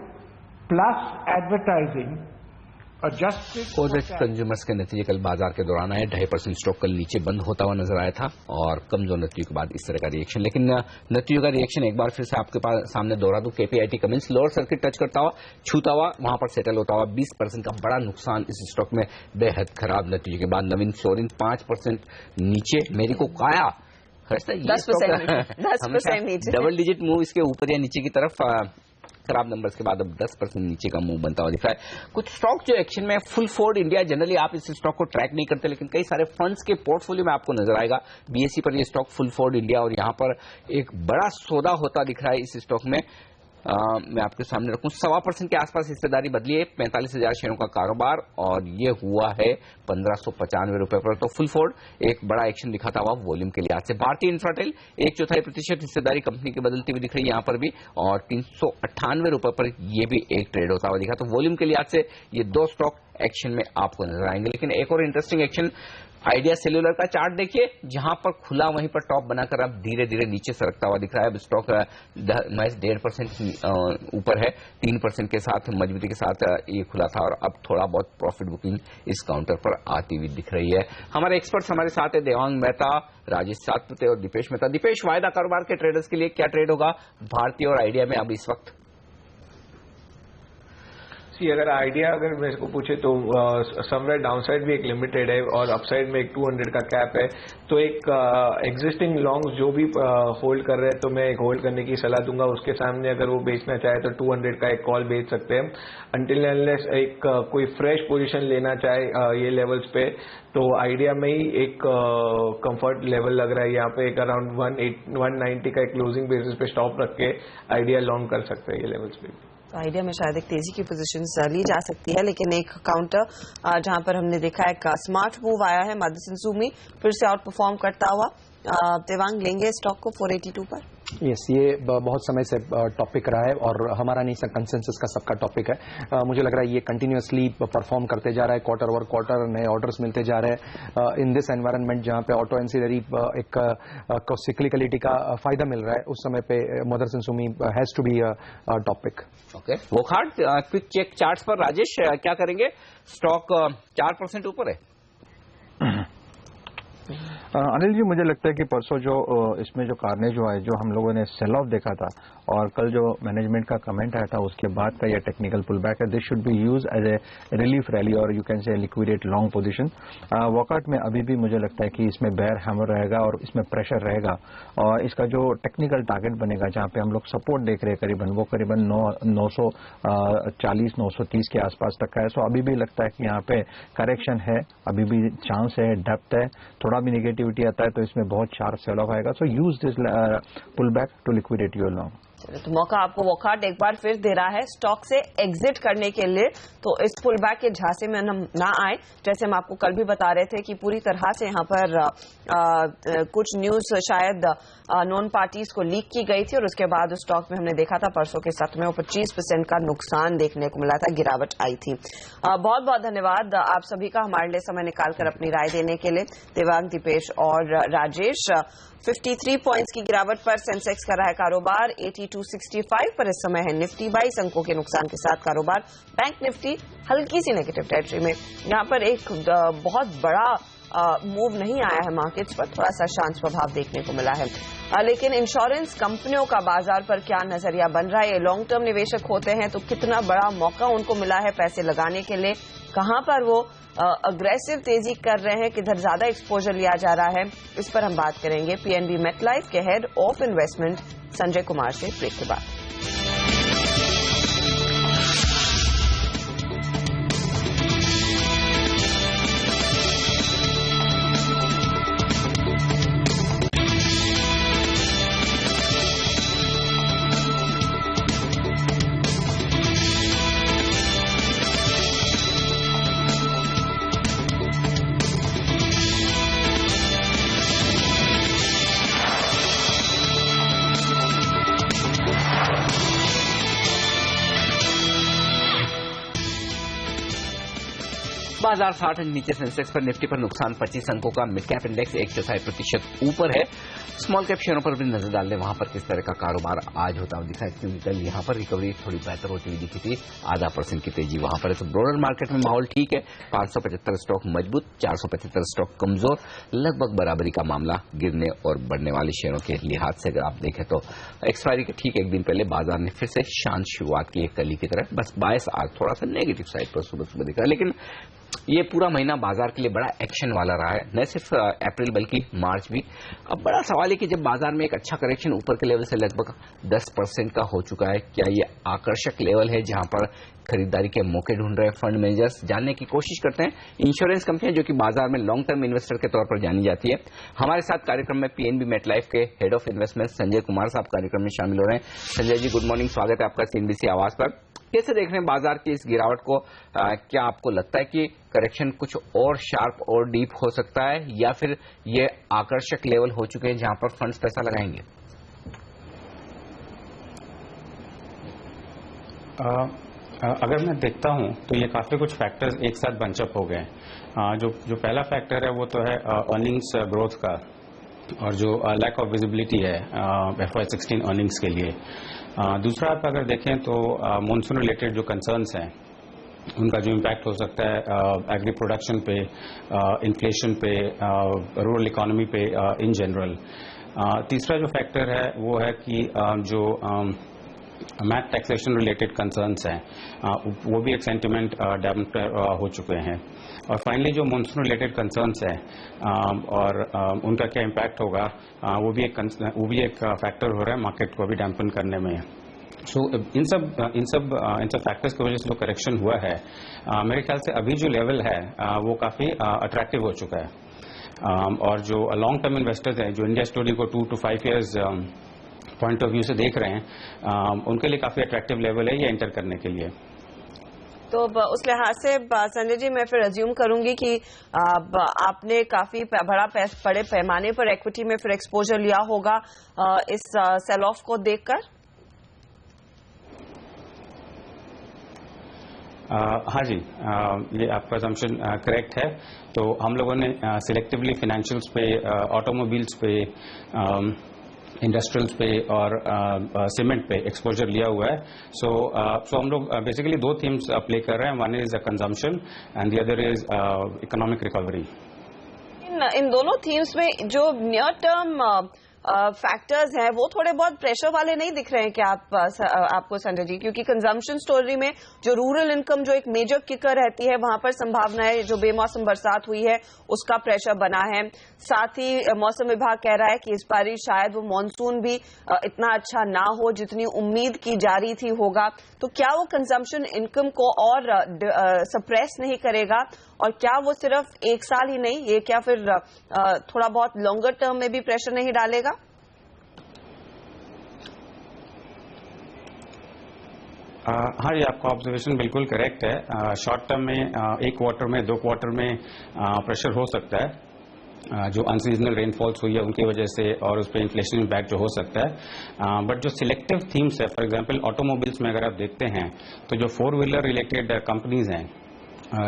plus advertising adjusted OZ consumers के नतीजे कल बाजार के दौरान आए। 2.5% stock कल नीचे बंद होता हुआ नजर आया था और कमजोर नतीजों के बाद इस तरह का रिएक्शन। लेकिन नतीजों का रिएक्शन एक बार फिर से आपके सामने दोहरा दूं। KPIT Cummins lower circuit touch करता हुआ, छूता हुआ, वहां पर सेटल होता हुआ। 20% का बड़ा नुकसान इस स्टॉक में, बेहद खराब नतीजे के बाद। नवीन फ्लोरिन 5% नीचे। मेरी को काया 10% नीचे, डबल डिजिट मूव इसके ऊपर या नीचे की तरफ, खराब नंबर्स के बाद अब 10% नीचे का मूव बनता हुआ दिख रहा है। कुछ स्टॉक जो एक्शन में, फुल फोर्ड इंडिया, जनरली आप इस स्टॉक को ट्रैक नहीं करते, लेकिन कई सारे फंड्स के पोर्टफोलियो में आपको नजर आएगा। बीएसई पर ये स्टॉक फुल फोर्ड इंडिया, और यहां पर एक बड़ा सौदा होता दिख रहा है इस स्टॉक में। मैं आपके सामने रखूं, 1.25% के आसपास हिस्सेदारी बदली है। 45,000 शेयरों का कारोबार और ये हुआ है 1595 रुपए पर। तो फुल फोर्ड एक बड़ा एक्शन दिखाता हुआ वॉल्यूम के लिहाज से। भारतीय इंफ्राटेल 1/4% हिस्सेदारी कंपनी की बदलती हुई दिख रही है यहां पर भी, और 398 रुपए पर ये भी एक ट्रेड होता हुआ दिखा। तो वॉल्यूम के लिहाज से ये दो स्टॉक एक्शन में आपको नजर आएंगे। लेकिन एक और इंटरेस्टिंग एक्शन, आइडिया सेल्यूलर का चार्ट देखिए, जहां पर खुला वहीं पर टॉप बनाकर अब धीरे धीरे नीचे सरकता हुआ दिख रहा है। अब स्टॉक महज 1.5% ऊपर है, 3% के साथ मजबूती के साथ ये खुला था, और अब थोड़ा बहुत प्रॉफिट बुकिंग इस काउंटर पर आती हुई दिख रही है। हमारे एक्सपर्ट्स हमारे साथ है, देवांग मेहता, राजेश सातपुते और दीपेश मेहता। दीपेश, वायदा कारोबार के ट्रेडर्स के लिए क्या ट्रेड होगा भारतीय और आइडिया में अब इस वक्त? अगर आइडिया अगर मेरे को पूछे तो समवेयर डाउनसाइड भी एक लिमिटेड है और अपसाइड में एक 200 का कैप है। तो एक एग्जिस्टिंग लॉन्ग्स जो भी होल्ड कर रहे हैं तो मैं एक होल्ड करने की सलाह दूंगा। उसके सामने अगर वो बेचना चाहे तो 200 का एक कॉल बेच सकते हैं। अनटिल अनलेस एक कोई फ्रेश पोजीशन लेना चाहे ये लेवल्स पे, तो आइडिया में ही एक कंफर्ट लेवल लग रहा है यहाँ पे। एक अराउंड 190 का एक क्लोजिंग बेसिस पे स्टॉप रख के आइडिया लॉन्ग कर सकते हैं ये लेवल्स पे। आइडिया में शायद एक तेजी की पोजीशन ली जा सकती है, लेकिन एक काउंटर जहां पर हमने देखा है स्मार्ट मूव आया है, मदरसन सुमी फिर से आउट परफॉर्म करता हुआ। देवांग, लेंगे स्टॉक को 482 पर? यस, ये बहुत समय से टॉपिक रहा है और हमारा नहीं, कंसेंसस का सबका टॉपिक है। मुझे लग रहा है ये कंटिन्यूअसली परफॉर्म करते जा रहा है, क्वार्टर ओवर क्वार्टर नए ऑर्डर्स मिलते जा रहे हैं। इन दिस एनवायरनमेंट जहां पे ऑटो एंसिलरी एक सिक्लिकलिटी का फायदा मिल रहा है, उस समय पे Motherson Sumi has to be topic. Okay, Wockhardt quick check charts पर राजेश क्या करेंगे? स्टॉक 4% ऊपर है। अनिल जी, मुझे लगता है कि परसों जो इसमें जो कार्नेज हुआ है, जो हम लोगों ने सेल ऑफ देखा था, और कल जो मैनेजमेंट का कमेंट आया था उसके बाद का यह टेक्निकल पुल बैक है, this should be use as a relief rally और you can say liquidate long position. Walkout में अभी भी मुझे लगता है कि इसमें बेयर हैमर रहेगा और इसमें प्रेशर रहेगा, और इसका जो टेक्निकल टारगेट बनेगा जहां पे हम लोग सपोर्ट देख रहे हैं करीबन, वो करीबन 940 930 के आसपास तक का है। सो अभी भी लगता है कि यहाँ पे करेक्शन है, अभी भी चांस है, डेप्थ है। थोड़ा भी नेगेटिविटी आता है तो इसमें बहुत शार्प सेल ऑफ आएगा। So use this pull back to liquidate your long. तो मौका आपको वॉकआउट एक बार फिर दे रहा है स्टॉक से एग्जिट करने के लिए, तो इस पुल बैक के झांसे में हम ना आए। जैसे हम आपको कल भी बता रहे थे कि पूरी तरह से यहाँ पर कुछ न्यूज शायद नॉन पार्टीज को लीक की गई थी, और उसके बाद उस स्टॉक में हमने देखा था परसों के सत्र में 25% का नुकसान देखने को मिला था, गिरावट आई थी। बहुत बहुत धन्यवाद आप सभी का हमारे लिए समय निकालकर अपनी राय देने के लिए। देवांग, दीपेश और राजेश। 53 पॉइंट्स की गिरावट पर सेंसेक्स कर रहा है कारोबार। 8265 पर इस समय है निफ्टी। 22 अंकों के नुकसान के साथ कारोबार। बैंक निफ्टी हल्की सी नेगेटिव टेरिटरी में। यहाँ पर एक बहुत बड़ा मूव नहीं आया है मार्केट्स पर, थोड़ा सा शांत प्रभाव देखने को मिला है। लेकिन इंश्योरेंस कंपनियों का बाजार पर क्या नजरिया बन रहा है? ये लॉन्ग टर्म निवेशक होते हैं तो कितना बड़ा मौका उनको मिला है पैसे लगाने के लिए, कहां पर वो अग्रेसिव तेजी कर रहे हैं, किधर ज्यादा एक्सपोजर लिया जा रहा है, इस पर हम बात करेंगे पीएनबी मेटलाइफ के head of investment Sanjay Kumar से ब्रेक के बाद। 16,060 अंक नीचे सेंसेक्स पर, निफ्टी पर नुकसान 25 अंकों का, मिड कैप इंडेक्स 1.4% ऊपर है। स्मॉल कैप शेयरों पर भी नजर डाल लें, वहां पर किस तरह का कारोबार आज होता हुआ दिखा है, क्योंकि कल यहां पर रिकवरी थोड़ी बेहतर होती हुई दिखी थी, 0.5% की तेजी वहां पर है। तो ब्रोडर मार्केट में माहौल ठीक है, 575 स्टॉक मजबूत, 475 स्टॉक कमजोर, लगभग बराबरी का मामला गिरने और बढ़ने वाले शेयरों के लिहाज से अगर आप देखें तो। एक्सपायरी के ठीक एक दिन पहले बाजार ने फिर से शांत शुरुआत की है कल की तरह, बस बायस आज थोड़ा सा नेगेटिव साइड पर सुबह दिख रहा है। लेकिन ये पूरा महीना बाजार के लिए बड़ा एक्शन वाला रहा है, न सिर्फ अप्रैल बल्कि मार्च भी। अब बड़ा सवाल है कि जब बाजार में एक अच्छा करेक्शन ऊपर के लेवल से लगभग 10% का हो चुका है, क्या ये आकर्षक लेवल है जहां पर खरीदारी के मौके ढूंढ रहे फंड मैनेजर्स? जानने की कोशिश करते हैं इंश्योरेंस कंपनियां जो कि बाजार में लॉन्ग टर्म इन्वेस्टर के तौर पर जानी जाती है। हमारे साथ कार्यक्रम में पीएनबी मेटलाइफ के head of investment Sanjay Kumar साहब कार्यक्रम में शामिल हो रहे हैं। संजय जी, गुड मॉर्निंग, स्वागत है आपका सीएनबीसी आवाज पर। कैसे देख रहे हैं बाजार की इस गिरावट को? क्या आपको लगता है कि करेक्शन कुछ और शार्प और डीप हो सकता है, या फिर ये आकर्षक लेवल हो चुके हैं जहां पर फंड्स पैसा लगाएंगे? अगर मैं देखता हूं तो ये काफी कुछ फैक्टर्स एक साथ बंचअप हो गए। जो पहला फैक्टर है वो तो है अर्निंग्स ग्रोथ का, और जो लैक ऑफ विजिबिलिटी है FY16 अर्निंग्स के लिए। दूसरा आप अगर देखें तो मॉनसून रिलेटेड जो कंसर्न्स हैं उनका जो इम्पैक्ट हो सकता है एग्री प्रोडक्शन पे, इन्फ्लेशन पे, रूरल इकोनॉमी पे इन जनरल। तीसरा जो फैक्टर है वो है कि जो मैथ टैक्सेशन रिलेटेड कंसर्न्स हैं वो भी एक सेंटिमेंट डैम्प हो चुके हैं। और फाइनली जो मॉनसून रिलेटेड कंसर्न्स हैं और उनका क्या इम्पैक्ट होगा, वो भी एक फैक्टर हो रहा है मार्केट को भी डैम्पन करने में। सो इन सब फैक्टर्स की वजह से जो करेक्शन हुआ है, मेरे ख्याल से अभी जो लेवल है वो काफी अट्रैक्टिव हो चुका है। और जो लॉन्ग टर्म इन्वेस्टर्स हैं जो इंडिया स्टोरी को 2 to 5 years point of view से देख रहे हैं, उनके लिए काफी अट्रैक्टिव लेवल है ये एंटर करने के लिए। तो उस लिहाज से संजय जी मैं फिर अज्यूम करूंगी कि आपने काफी बड़े पैमाने पर इक्विटी में फिर एक्सपोजर लिया होगा इस सेल ऑफ को देखकर। हाँ जी, ये आपका असम्पशन करेक्ट है। तो हम लोगों ने सिलेक्टिवली फाइनेंशियल्स पे, ऑटोमोबाइल्स पे, इंडस्ट्रियल्स पे और सीमेंट पे एक्सपोजर लिया हुआ है। सो हम लोग बेसिकली दो थीम्स प्ले कर रहे हैं, one is consumption and the other is economic recovery. इन दोनों थीम्स में जो नियर टर्म फैक्टर्स हैं वो थोड़े बहुत प्रेशर वाले नहीं दिख रहे हैं क्या आपको संजय जी? क्योंकि कंजम्पशन स्टोरी में जो रूरल इनकम जो एक मेजर किकर रहती है, वहां पर संभावना है जो बेमौसम बरसात हुई है उसका प्रेशर बना है। साथ ही मौसम विभाग कह रहा है कि इस बार शायद वो मानसून भी इतना अच्छा ना हो जितनी उम्मीद की जा रही थी होगा। तो क्या वो कंजम्पशन इनकम को और सप्रेस नहीं करेगा, और क्या वो सिर्फ एक साल ही नहीं, ये क्या फिर थोड़ा बहुत लॉन्गर टर्म में भी प्रेशर नहीं डालेगा? हाँ जी, आपका ऑब्जर्वेशन बिल्कुल करेक्ट है। शॉर्ट टर्म में एक क्वार्टर में, 2 क्वार्टर में प्रेशर हो सकता है जो अनसीजनल रेनफॉल्स हुई है उनकी वजह से, और उस पर इन्फ्लेशन इम्पैक्ट जो हो सकता है। बट जो सिलेक्टिव थीम्स है, फॉर एग्जांपल ऑटोमोबाइल्स में अगर आप देखते हैं तो जो 4 व्हीलर रिलेटेड कंपनीज हैं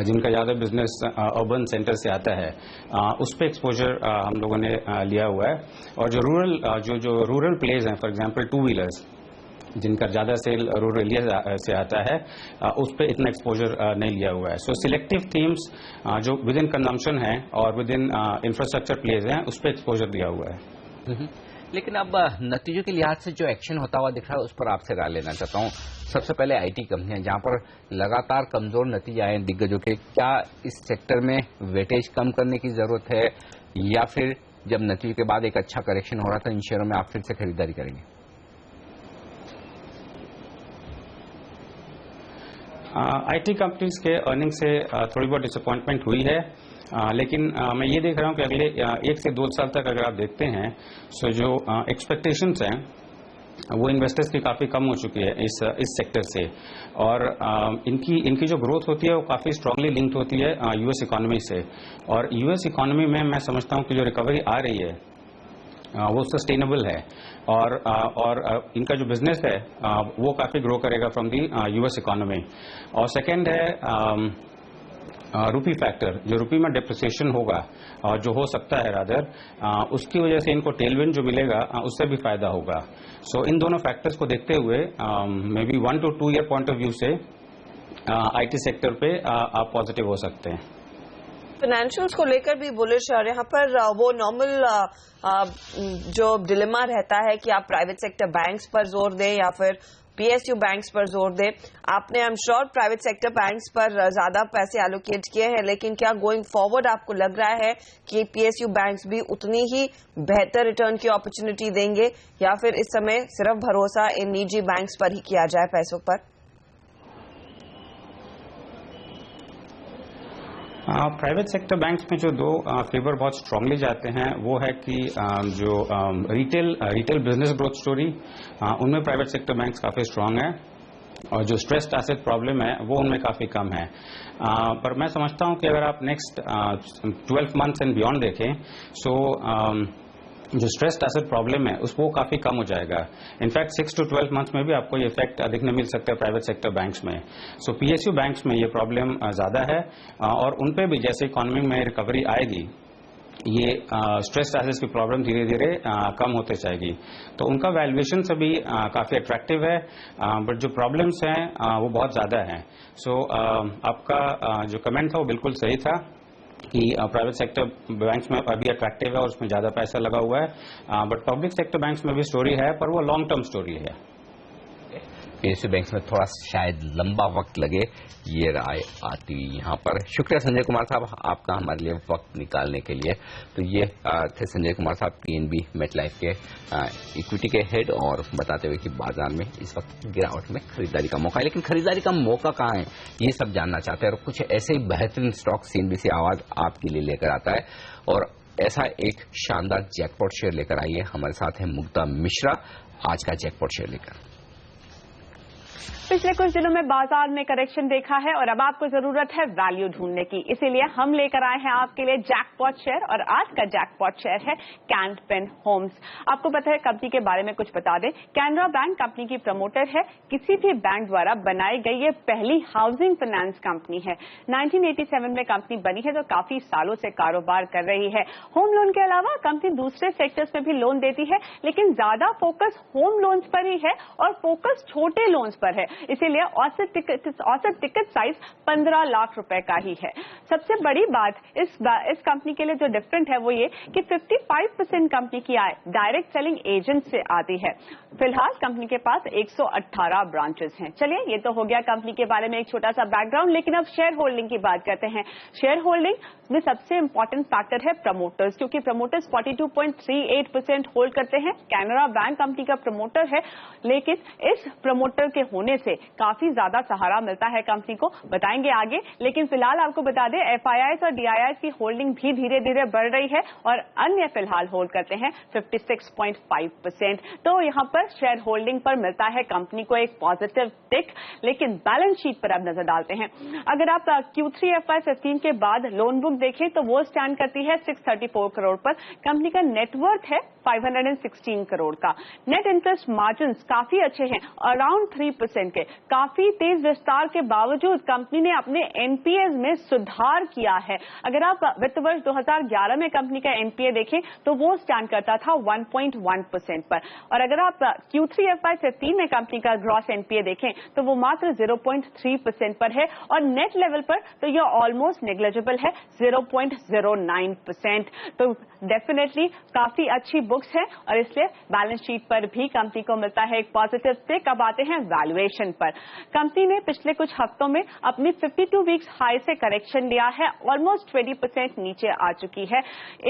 जिनका ज़्यादा बिजनेस अर्बन सेंटर से आता है, उस पर एक्सपोजर हम लोगों ने लिया हुआ है। और जो रूरल प्लेस हैं, फॉर एग्जांपल 2 व्हीलर्स जिनका ज़्यादा सेल रूरल एरिया से आता है, उस पर इतना एक्सपोजर नहीं लिया हुआ है। सो सिलेक्टिव थीम्स जो विद इन कंजम्पशन है और विद इन इंफ्रास्ट्रक्चर प्लेस हैं उस पर एक्सपोजर दिया हुआ है। लेकिन अब नतीजों के लिहाज से जो एक्शन होता हुआ दिख रहा है उस पर आपसे राय लेना चाहता हूं। सबसे पहले आईटी कंपनियां जहां पर लगातार कमजोर नतीजे आए दिग्गजों के, क्या इस सेक्टर में वेटेज कम करने की जरूरत है, या फिर जब नतीजों के बाद एक अच्छा करेक्शन हो रहा था इन शेयरों में आप फिर से खरीदारी करेंगे? आईटी कंपनीज के अर्निंग से थोड़ी बहुत डिसअपॉइंटमेंट हुई है, लेकिन मैं ये देख रहा हूं कि अगले 1 से 2 साल तक अगर आप देखते हैं तो जो एक्सपेक्टेशंस हैं वो इन्वेस्टर्स की काफ़ी कम हो चुकी है इस सेक्टर से। और इनकी जो ग्रोथ होती है वो काफ़ी स्ट्रांगली लिंक्ड होती है यूएस इकोनॉमी से। और यूएस इकोनॉमी में मैं समझता हूं कि जो रिकवरी आ रही है वो सस्टेनेबल है, और इनका जो बिजनेस है वो काफ़ी ग्रो करेगा फ्रॉम दी यूएस इकोनॉमी। और सेकेंड है रुपी फैक्टर, जो रुपी में डिप्रिसिएशन होगा और जो हो सकता है रादर, उसकी वजह से इनको टेलविंड जो मिलेगा उससे भी फायदा होगा। सो इन दोनों फैक्टर्स को देखते हुए may be 1 to 2 year point of view से आईटी सेक्टर पे आप पॉजिटिव हो सकते हैं। फाइनेंशियल्स को लेकर भी बुलिश, और यहाँ पर वो नॉर्मल जो डिलेमा रहता है कि आप प्राइवेट सेक्टर बैंक्स पर जोर दें या फिर पीएसयू बैंक्स पर जोर दें। आपने I am sure private sector banks पर ज्यादा पैसे एलोकेट किए हैं, लेकिन क्या गोइंग फॉरवर्ड आपको लग रहा है कि पीएसयू बैंक्स भी उतनी ही बेहतर रिटर्न की अपॉर्चुनिटी देंगे, या फिर इस समय सिर्फ भरोसा इन निजी बैंक्स पर ही किया जाए पैसों पर? प्राइवेट सेक्टर बैंक्स में जो दो फेवर बहुत स्ट्रांगली जाते हैं वो है कि जो रिटेल बिजनेस ग्रोथ स्टोरी, उनमें प्राइवेट सेक्टर बैंक्स काफी स्ट्रांग है, और जो स्ट्रेस्ड एसेट प्रॉब्लम है वो उनमें काफी कम है। पर मैं समझता हूं कि अगर आप नेक्स्ट 12 मंथ्स एंड बियॉन्ड देखें, सो जो स्ट्रेस्ड एसेट प्रॉब्लम है उसको काफी कम हो जाएगा। इनफैक्ट 6 to 12 मंथ्स में भी आपको ये इफेक्ट दिखने मिल सकता है प्राइवेट सेक्टर बैंक्स में। सो पीएसयू बैंक्स में ये प्रॉब्लम ज्यादा है, और उनपे भी जैसे इकोनॉमी में रिकवरी आएगी, ये स्ट्रेस्ड एसेट्स की प्रॉब्लम धीरे धीरे कम होते जाएगी, तो उनका वैल्यूएशन से भी काफी अट्रैक्टिव है, बट जो प्रॉब्लम्स हैं वो बहुत ज्यादा है। सो आपका जो कमेंट था वो बिल्कुल सही था कि प्राइवेट सेक्टर बैंक्स में अभी अट्रैक्टिव है और उसमें ज्यादा पैसा लगा हुआ है, बट पब्लिक सेक्टर बैंक्स में भी स्टोरी है, पर वो लॉन्ग टर्म स्टोरी है। पीएसयू बैंक्स में थोड़ा शायद लंबा वक्त लगे, ये राय आती यहाँ पर। शुक्रिया संजय कुमार साहब आपका हमारे लिए वक्त निकालने के लिए। तो ये थे संजय कुमार साहब, पीएनबी मेटलाइफ के इक्विटी के हेड, और बताते हुए कि बाजार में इस वक्त गिरावट में खरीदारी का मौका है, लेकिन खरीदारी का मौका कहाँ है ये सब जानना चाहते हैं, और कुछ ऐसे ही बेहतरीन स्टॉक सीएनबीसी आवाज आपके लिए लेकर आता है, और ऐसा एक शानदार जैकपॉट शेयर लेकर आई है। हमारे साथ है मुग्धा मिश्रा आज का जैकपॉट शेयर लेकर। पिछले कुछ दिनों में बाजार में करेक्शन देखा है और अब आपको जरूरत है वैल्यू ढूंढने की, इसीलिए हम लेकर आए हैं आपके लिए जैकपॉट शेयर, और आज का जैकपॉट शेयर है कैन फिन होम्स। आपको पता है कंपनी के बारे में कुछ बता दें, कैनरा बैंक कंपनी की प्रमोटर है, किसी भी बैंक द्वारा बनाई गई ये पहली हाउसिंग फाइनेंस कंपनी है। 1987 में कंपनी बनी है, तो काफी सालों से कारोबार कर रही है। होम लोन के अलावा कंपनी दूसरे सेक्टर्स में भी लोन देती है, लेकिन ज्यादा फोकस होम लोन्स पर ही है और फोकस छोटे लोन्स पर है, इसीलिए औसत टिकट साइज 15 लाख रुपए का ही है। सबसे बड़ी बात इस कंपनी के लिए जो डिफरेंट है वो ये कि 55% कंपनी की आय डायरेक्ट सेलिंग एजेंट से आती है। फिलहाल कंपनी के पास 118 ब्रांचेस हैं। चलिए, ये तो हो गया कंपनी के बारे में एक छोटा सा बैकग्राउंड, लेकिन अब शेयर होल्डिंग की बात करते हैं। शेयर होल्डिंग में सबसे इंपॉर्टेंट फैक्टर है प्रमोटर्स, क्योंकि प्रमोटर्स 42.38% होल्ड करते हैं। कैनरा बैंक कंपनी का प्रमोटर है, लेकिन इस प्रमोटर के होने से काफी ज्यादा सहारा मिलता है कंपनी को, बताएंगे आगे। लेकिन फिलहाल आपको बता दें एफआईआईस और डीआईआईस की होल्डिंग भी धीरे धीरे बढ़ रही है, और अन्य फिलहाल होल्ड करते हैं 56.5%। तो यहाँ पर शेयर होल्डिंग पर मिलता है कंपनी को एक पॉजिटिव टिक। लेकिन बैलेंस शीट पर अब नजर डालते हैं। अगर आप Q3 FY15 के बाद लोन बुक देखें तो वो स्टैंड करती है 634 करोड़ पर। कंपनी का नेटवर्थ है 516 करोड़ का। नेट इंटरेस्ट मार्जिन काफी अच्छे हैं, अराउंड 3% के। काफी तेज विस्तार के बावजूद कंपनी ने अपने एनपीएस में सुधार किया है। अगर आप वित्त वर्ष 2011 में कंपनी का एनपीए देखें तो वो स्टैंड करता था 1.1% पर, और अगर आप Q3 FY15 में कंपनी का ग्रॉस एनपीए देखें तो वो मात्र 0.3% पर है, और नेट लेवल पर तो ये ऑलमोस्ट नेग्लिजिबल है 0.09%। तो डेफिनेटली काफी अच्छी बुक्स है, और इसलिए बैलेंस शीट पर भी कंपनी को मिलता है एक पॉजिटिव टिक। अब आते हैं वैल्यूएशन पर। कंपनी ने पिछले कुछ हफ्तों में अपनी 52 वीक्स हाई से करेक्शन लिया है, ऑलमोस्ट 20% नीचे आ चुकी है।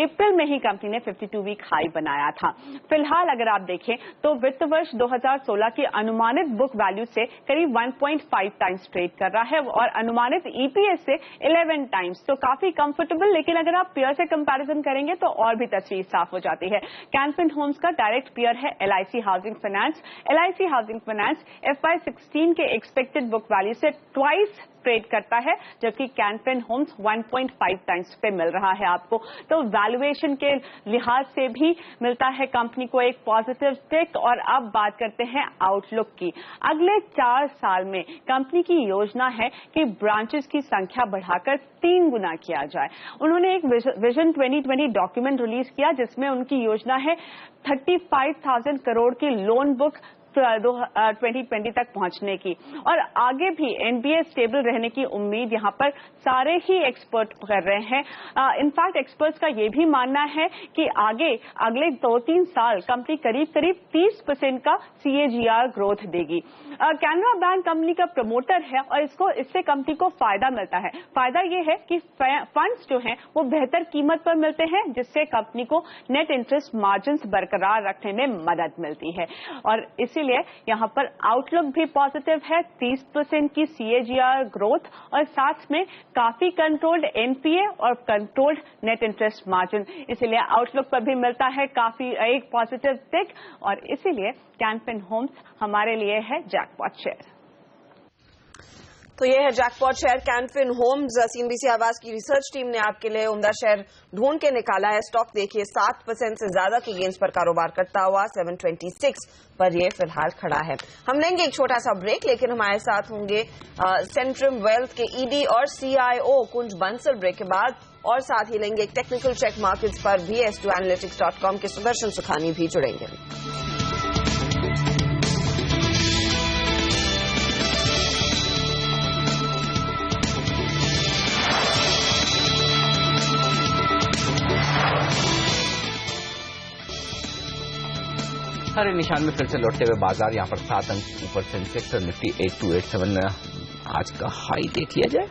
अप्रैल में ही कंपनी ने 52 वीक हाई बनाया था। फिलहाल अगर आप देखें तो वित्त वर्ष 2016 की अनुमानित बुक वैल्यू से करीब 1.5 टाइम्स ट्रेड कर रहा है, और अनुमानित ईपीएस से 11 टाइम्स, तो काफी कंफर्टेबल। लेकिन अगर आप पीयर से कंपैरिजन करेंगे तो और भी तस्वीर साफ हो जाती है। कैन फिन होम्स का डायरेक्ट पीयर है LIC housing finance. LIC housing finance FY FY16 के एक्सपेक्टेड बुक वैल्यू से ट्वाइस ट्रेड करता है, जबकि कैन फिन होम्स 1.5 टाइम्स पे मिल रहा है आपको। तो वैल्यूएशन के लिहाज से भी मिलता है कंपनी को एक पॉजिटिव टिक। और अब बात करते हैं आउटलुक की। अगले 4 साल में कंपनी की योजना है कि ब्रांचेस की संख्या बढ़ाकर 3 गुना किया जाए। उन्होंने एक विजन 2020 डॉक्यूमेंट रिलीज किया, जिसमें उनकी योजना है 35,000 करोड़ की लोन बुक 2020 तक पहुंचने की। और आगे भी एनबीए स्टेबल रहने की उम्मीद यहां पर सारे ही एक्सपर्ट कर रहे हैं। इनफैक्ट एक्सपर्ट्स का यह भी मानना है कि आगे अगले 2-3 साल कंपनी करीब 30% का CAGR ग्रोथ देगी। कैनरा बैंक कंपनी का प्रमोटर है और इससे कंपनी को फायदा मिलता है। फायदा यह है कि फंड्स जो हैं वो बेहतर कीमत पर मिलते हैं, जिससे कंपनी को नेट इंटरेस्ट मार्जिन बरकरार रखने में मदद मिलती है। और इसीलिए यहां पर आउटलुक भी पॉजिटिव है, 30% की CAGR ग्रोथ और साथ में काफी कंट्रोल्ड NPA और कंट्रोल्ड नेट इंटरेस्ट मार्जिन। इसीलिए आउटलुक पर भी मिलता है काफी एक पॉजिटिव टिक। और इसीलिए कैन फिन होम्स हमारे लिए है जैकपॉट शेयर। तो ये है jackpot share Can Fin Homes. CNBC Awaaz की रिसर्च टीम ने आपके लिए उम्दा शेयर ढूंढ के निकाला है। स्टॉक देखिए 7% से ज्यादा के गेंस पर कारोबार करता हुआ 726 पर ये फिलहाल खड़ा है। हम लेंगे एक छोटा सा ब्रेक, लेकिन हमारे साथ होंगे सेंट्रम वेल्थ के ED और CIO कुंज बंसल ब्रेक के बाद, और साथ ही लेंगे एक टेक्निकल चेक मार्केट्स पर भी S2Analytics.com के सुदर्शन सुखानी भी जुड़ेंगे। हरे निशान में फिर से लौटते हुए बाजार यहां पर 7 अंक ऊपर सेंसेक्स और निफ्टी 8287 आज का हाई देख लिया जाए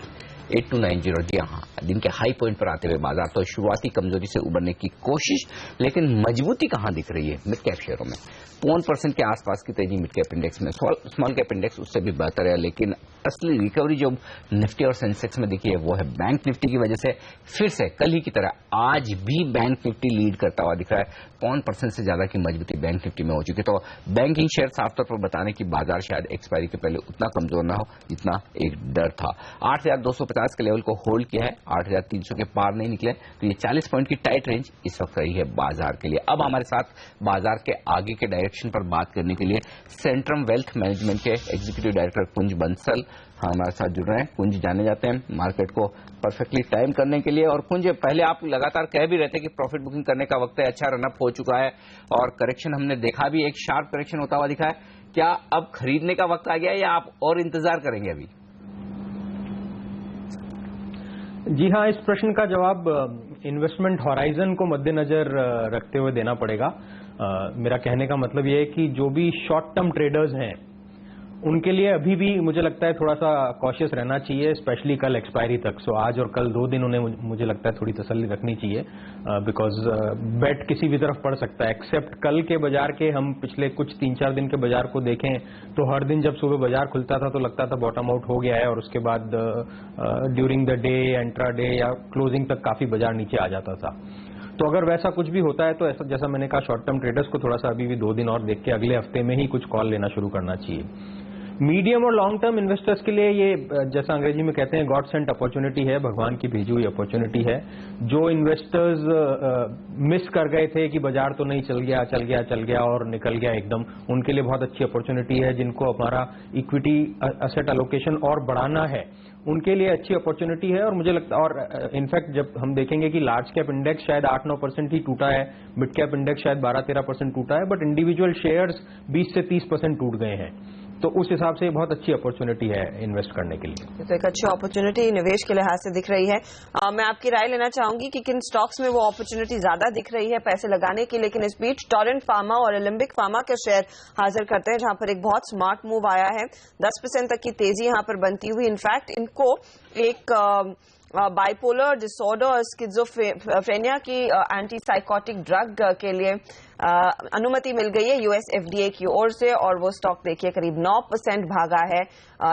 8290। जी हाँ, दिन के हाई पॉइंट पर आते हुए बाजार तो शुरुआती कमजोरी से उबरने की कोशिश, लेकिन मजबूती कहां दिख रही है मिड कैप शेयरों में। 1% के आसपास की तेजी मिड कैप इंडेक्स में, स्मॉल कैप इंडेक्स उससे भी बेहतर है, लेकिन असली रिकवरी जो निफ्टी और सेंसेक्स में दिखी है वो है बैंक निफ्टी की वजह से। फिर से कल ही की तरह आज भी बैंक निफ्टी लीड करता हुआ दिख रहा है। 1% से ज्यादा की मजबूती बैंक निफ्टी में हो चुकी है। तो बैंकिंग शेयर साफ तौर पर बताने की बाजार शायद एक्सपायरी के पहले उतना कमजोर ना हो जितना एक डर था। 8,250 के लेवल को होल्ड किया है, 8,300 के पार नहीं निकले, तो ये 40 पॉइंट की टाइट रेंज इस वक्त रही है बाजार के लिए। अब हमारे साथ बाजार के आगे के डायरेक्शन पर बात करने के लिए सेंट्रम वेल्थ मैनेजमेंट के एग्जीक्यूटिव डायरेक्टर कुंज बंसल हमारे साथ जुड़ रहे हैं। कुंज, जाने जाते हैं मार्केट को परफेक्टली टाइम करने के लिए। और कुंज, पहले आप लगातार कह भी रहे थे कि प्रॉफिट बुकिंग करने का वक्त है, अच्छा रनअप हो चुका है और करेक्शन हमने देखा भी, एक शार्प करेक्शन होता हुआ दिखा है। क्या अब खरीदने का वक्त आ गया है या आप और इंतजार करेंगे अभी? जी हाँ, इस प्रश्न का जवाब इन्वेस्टमेंट हॉराइजन को मद्देनजर रखते हुए देना पड़ेगा। मेरा कहने का मतलब यह है कि जो भी शॉर्ट टर्म ट्रेडर्स हैं उनके लिए अभी भी मुझे लगता है थोड़ा सा कॉशियस रहना चाहिए, स्पेशली कल एक्सपायरी तक। सो आज और कल 2 दिन उन्हें मुझे लगता है थोड़ी तसल्ली रखनी चाहिए, बिकॉज बेट किसी भी तरफ पड़ सकता है। एक्सेप्ट कल के बाजार के, हम पिछले कुछ 3-4 दिन के बाजार को देखें तो हर दिन जब सुबह बाजार खुलता था तो लगता था बॉटम आउट हो गया है, और उसके बाद during the day, intra day या क्लोजिंग तक काफी बाजार नीचे आ जाता था। तो अगर वैसा कुछ भी होता है तो ऐसा, जैसा मैंने कहा, शॉर्ट टर्म ट्रेडर्स को थोड़ा सा अभी भी 2 दिन और देख के अगले हफ्ते में ही कुछ कॉल लेना शुरू करना चाहिए। मीडियम और लॉन्ग टर्म इन्वेस्टर्स के लिए ये, जैसा अंग्रेजी में कहते हैं, गॉड सेंट अपॉर्चुनिटी है, भगवान की भेजी हुई अपॉर्चुनिटी है। जो इन्वेस्टर्स मिस कर गए थे कि बाजार तो नहीं चल गया और निकल गया एकदम, उनके लिए बहुत अच्छी अपॉर्चुनिटी है। जिनको हमारा इक्विटी एसेट एलोकेशन और बढ़ाना है उनके लिए अच्छी अपॉर्चुनिटी है। और मुझे लगता है, और इनफैक्ट जब हम देखेंगे कि लार्ज कैप इंडेक्स शायद 8-9% ही टूटा है, मिड कैप इंडेक्स शायद 12-13% टूटा है, बट इंडिविजुअल शेयर्स 20 से 30% टूट गए हैं। तो उस हिसाब से बहुत अच्छी अपॉर्चुनिटी है इन्वेस्ट करने के लिए। तो एक अच्छी अपॉर्चुनिटी निवेश के लिहाज से दिख रही है। मैं आपकी राय लेना चाहूंगी कि किन स्टॉक्स में वो अपॉर्चुनिटी ज्यादा दिख रही है पैसे लगाने की। लेकिन इस बीच टोरेंट फार्मा और ओलंपिक फार्मा के शेयर हाजिर करते हैं, जहां पर एक बहुत स्मार्ट मूव आया है। 10% तक की तेजी यहां पर बनती हुई। इनफैक्ट इनको एक बाइपोलर डिसऑर्डर और स्किज़ोफ्रेनिया की एंटी साइकोटिक ड्रग के लिए अनुमति मिल गई है यूएस एफडीए की ओर से और वो स्टॉक देखिए करीब 9% भागा है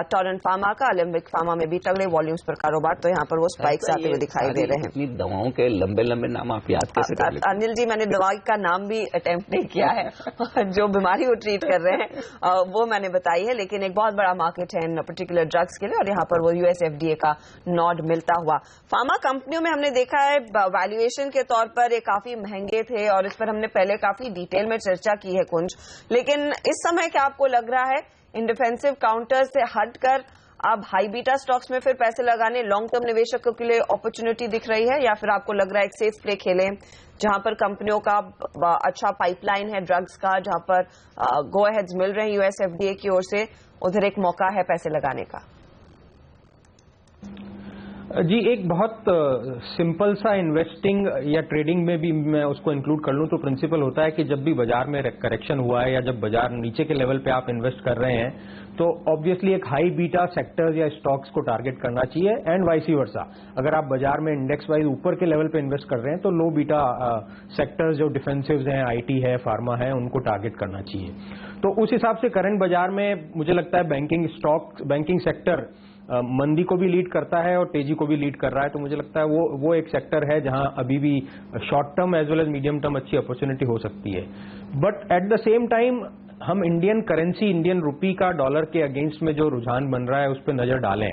टोरेंट फार्मा का। ओलंपिक फार्मा में भी तगड़े वॉल्यूम्स पर कारोबार, तो यहाँ पर वो स्पाइक्स आते हुए दिखाई दे रहे हैं। इतनी दवाओं के लंबे लंबे नाम आप याद कैसे कर लेते हैं? अनिल जी, मैंने दवाई का नाम भी अटेम्प्ट नहीं किया है जो बीमारी वो ट्रीट कर रहे हैं वो मैंने बताई है, लेकिन एक बहुत बड़ा मार्केट है इन पर्टिकुलर ड्रग्स के लिए और यहाँ पर वो यूएस एफडीए का नॉड मिलता हुआ। फार्मा कंपनियों में हमने देखा है वैल्यूएशन के तौर पर ये काफी महंगे थे और इस पर हमने पहले काफी डिटेल में चर्चा की है कुंज, लेकिन इस समय क्या आपको लग रहा है इन डिफेंसिव काउंटर से हटकर अब हाई बीटा स्टॉक्स में फिर पैसे लगाने लॉन्ग टर्म निवेशकों के लिए अपॉर्चुनिटी दिख रही है, या फिर आपको लग रहा है एक सेफ प्ले खेलें जहां पर कंपनियों का अच्छा पाइपलाइन है ड्रग्स का, जहां पर गो अहेड्स मिल रहे हैं यूएस एफडीए की ओर से, उधर एक मौका है पैसे लगाने का? जी, एक बहुत सिंपल सा इन्वेस्टिंग या ट्रेडिंग में भी मैं उसको इंक्लूड कर लूं तो प्रिंसिपल होता है कि जब भी बाजार में करेक्शन हुआ है या जब बाजार नीचे के लेवल पे आप इन्वेस्ट कर रहे हैं तो ऑब्वियसली एक हाई बीटा सेक्टर्स या स्टॉक्स को टारगेट करना चाहिए एंड वाइसी वर्सा। अगर आप बाजार में इंडेक्स वाइज ऊपर के लेवल पे इन्वेस्ट कर रहे हैं तो लो बीटा सेक्टर्स जो डिफेंसिव्स हैं, आईटी है, फार्मा है, उनको टारगेट करना चाहिए। तो उस हिसाब से करंट बाजार में मुझे लगता है बैंकिंग सेक्टर मंदी को भी लीड करता है और तेजी को भी लीड कर रहा है, तो मुझे लगता है वो एक सेक्टर है जहां अभी भी short term as well as medium term अच्छी अपॉर्चुनिटी हो सकती है। But at the same time हम इंडियन करेंसी, इंडियन रुपी का डॉलर के अगेंस्ट में जो रुझान बन रहा है उस पर नजर डालें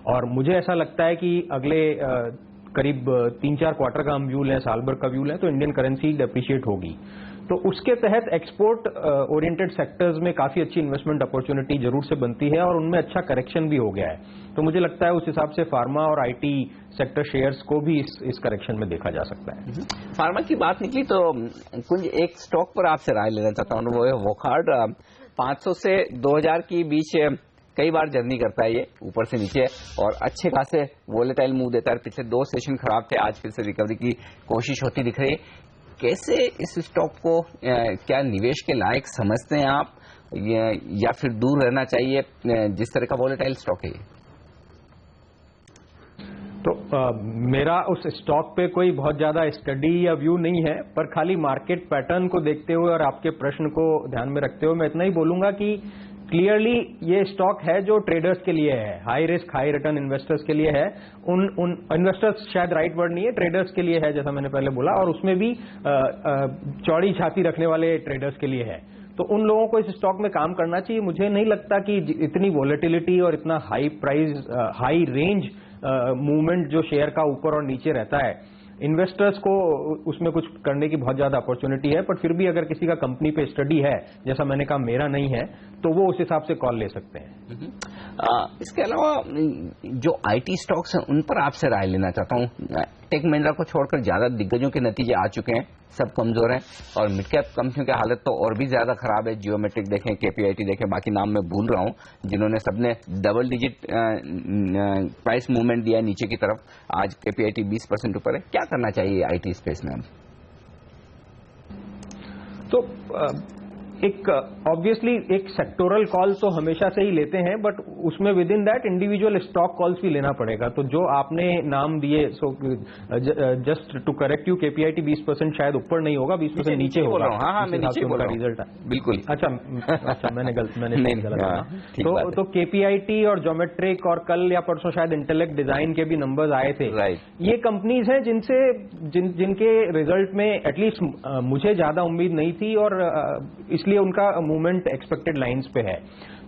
और मुझे ऐसा लगता है कि अगले करीब 3-4 क्वार्टर का हम व्यू लें, साल भर का व्यू लें तो इंडियन करेंसी डेप्रिशिएट होगी। तो उसके तहत एक्सपोर्ट ओरिएंटेड सेक्टर्स में काफी अच्छी इन्वेस्टमेंट अपॉर्चुनिटी जरूर से बनती है और उनमें अच्छा करेक्शन भी हो गया है। तो मुझे लगता है उस हिसाब से फार्मा और आईटी सेक्टर शेयर्स को भी इस करेक्शन में देखा जा सकता है। फार्मा की बात निकली तो कुछ एक स्टॉक पर आपसे राय लेना चाहता हूँ, वो है वोकहार्ड। 500 से 2000 के बीच कई बार जर्नी करता है, ये ऊपर से नीचे और अच्छे खासे वोलेटाइल मूव देता है। पिछले 2 सेशन खराब थे, आज फिर से रिकवरी की कोशिश होती दिख रही है। कैसे इस स्टॉक को क्या निवेश के लायक समझते हैं आप, या फिर दूर रहना चाहिए जिस तरह का वोलेटाइल स्टॉक है ये? तो मेरा उस स्टॉक पे कोई बहुत ज्यादा स्टडी या व्यू नहीं है, पर खाली मार्केट पैटर्न को देखते हुए और आपके प्रश्न को ध्यान में रखते हुए मैं इतना ही बोलूंगा कि क्लियरली ये स्टॉक है जो ट्रेडर्स के लिए है, high risk high return investors के लिए है। उन इन्वेस्टर्स शायद राइट वर्ड नहीं है, ट्रेडर्स के लिए है जैसा मैंने पहले बोला, और उसमें भी चौड़ी छाती रखने वाले ट्रेडर्स के लिए है। तो उन लोगों को इस स्टॉक में काम करना चाहिए। मुझे नहीं लगता कि इतनी वॉलेटिलिटी और इतना high price, high range movement जो शेयर का ऊपर और नीचे रहता है, इन्वेस्टर्स को उसमें कुछ करने की बहुत ज्यादा अपॉर्चुनिटी है। पर फिर भी अगर किसी का कंपनी पे स्टडी है, जैसा मैंने कहा मेरा नहीं है, तो वो उस हिसाब से कॉल ले सकते हैं। इसके अलावा जो आईटी स्टॉक्स हैं उन पर आपसे राय लेना चाहता हूं। टेक महिंद्रा को छोड़कर ज्यादा दिग्गजों के नतीजे आ चुके हैं, सब कमजोर हैं और मिड कैप कंपनियों की हालत तो और भी ज्यादा खराब है। जियोमेट्रिक देखें, केपीआईटी देखें, बाकी नाम मैं भूल रहा हूं, जिन्होंने सबने डबल डिजिट प्राइस मूवमेंट दिया नीचे की तरफ। आज केपीआईटी 20% ऊपर है। क्या करना चाहिए आईटी स्पेस में अब? तो एक ऑब्वियसली एक सेक्टोरल कॉल तो हमेशा से ही लेते हैं, बट उसमें within that individual stock calls भी लेना पड़ेगा। तो जो आपने नाम दिए, so just to correct you, KPIT 20% शायद ऊपर नहीं होगा, 20% नीचे होगा। हाँ, मैं नीचे बोल रहा हूं। रिजल्ट है बिल्कुल। अच्छा मैंने गलत तो केपीआईटी और ज्योमेट्रिक और कल या परसों शायद इंटेलेक्ट डिजाइन के भी नंबर्स आए थे। ये कंपनीज हैं जिनके रिजल्ट में एटलीस्ट मुझे ज्यादा उम्मीद नहीं थी और इसलिए उनका मूवमेंट एक्सपेक्टेड लाइंस पे है।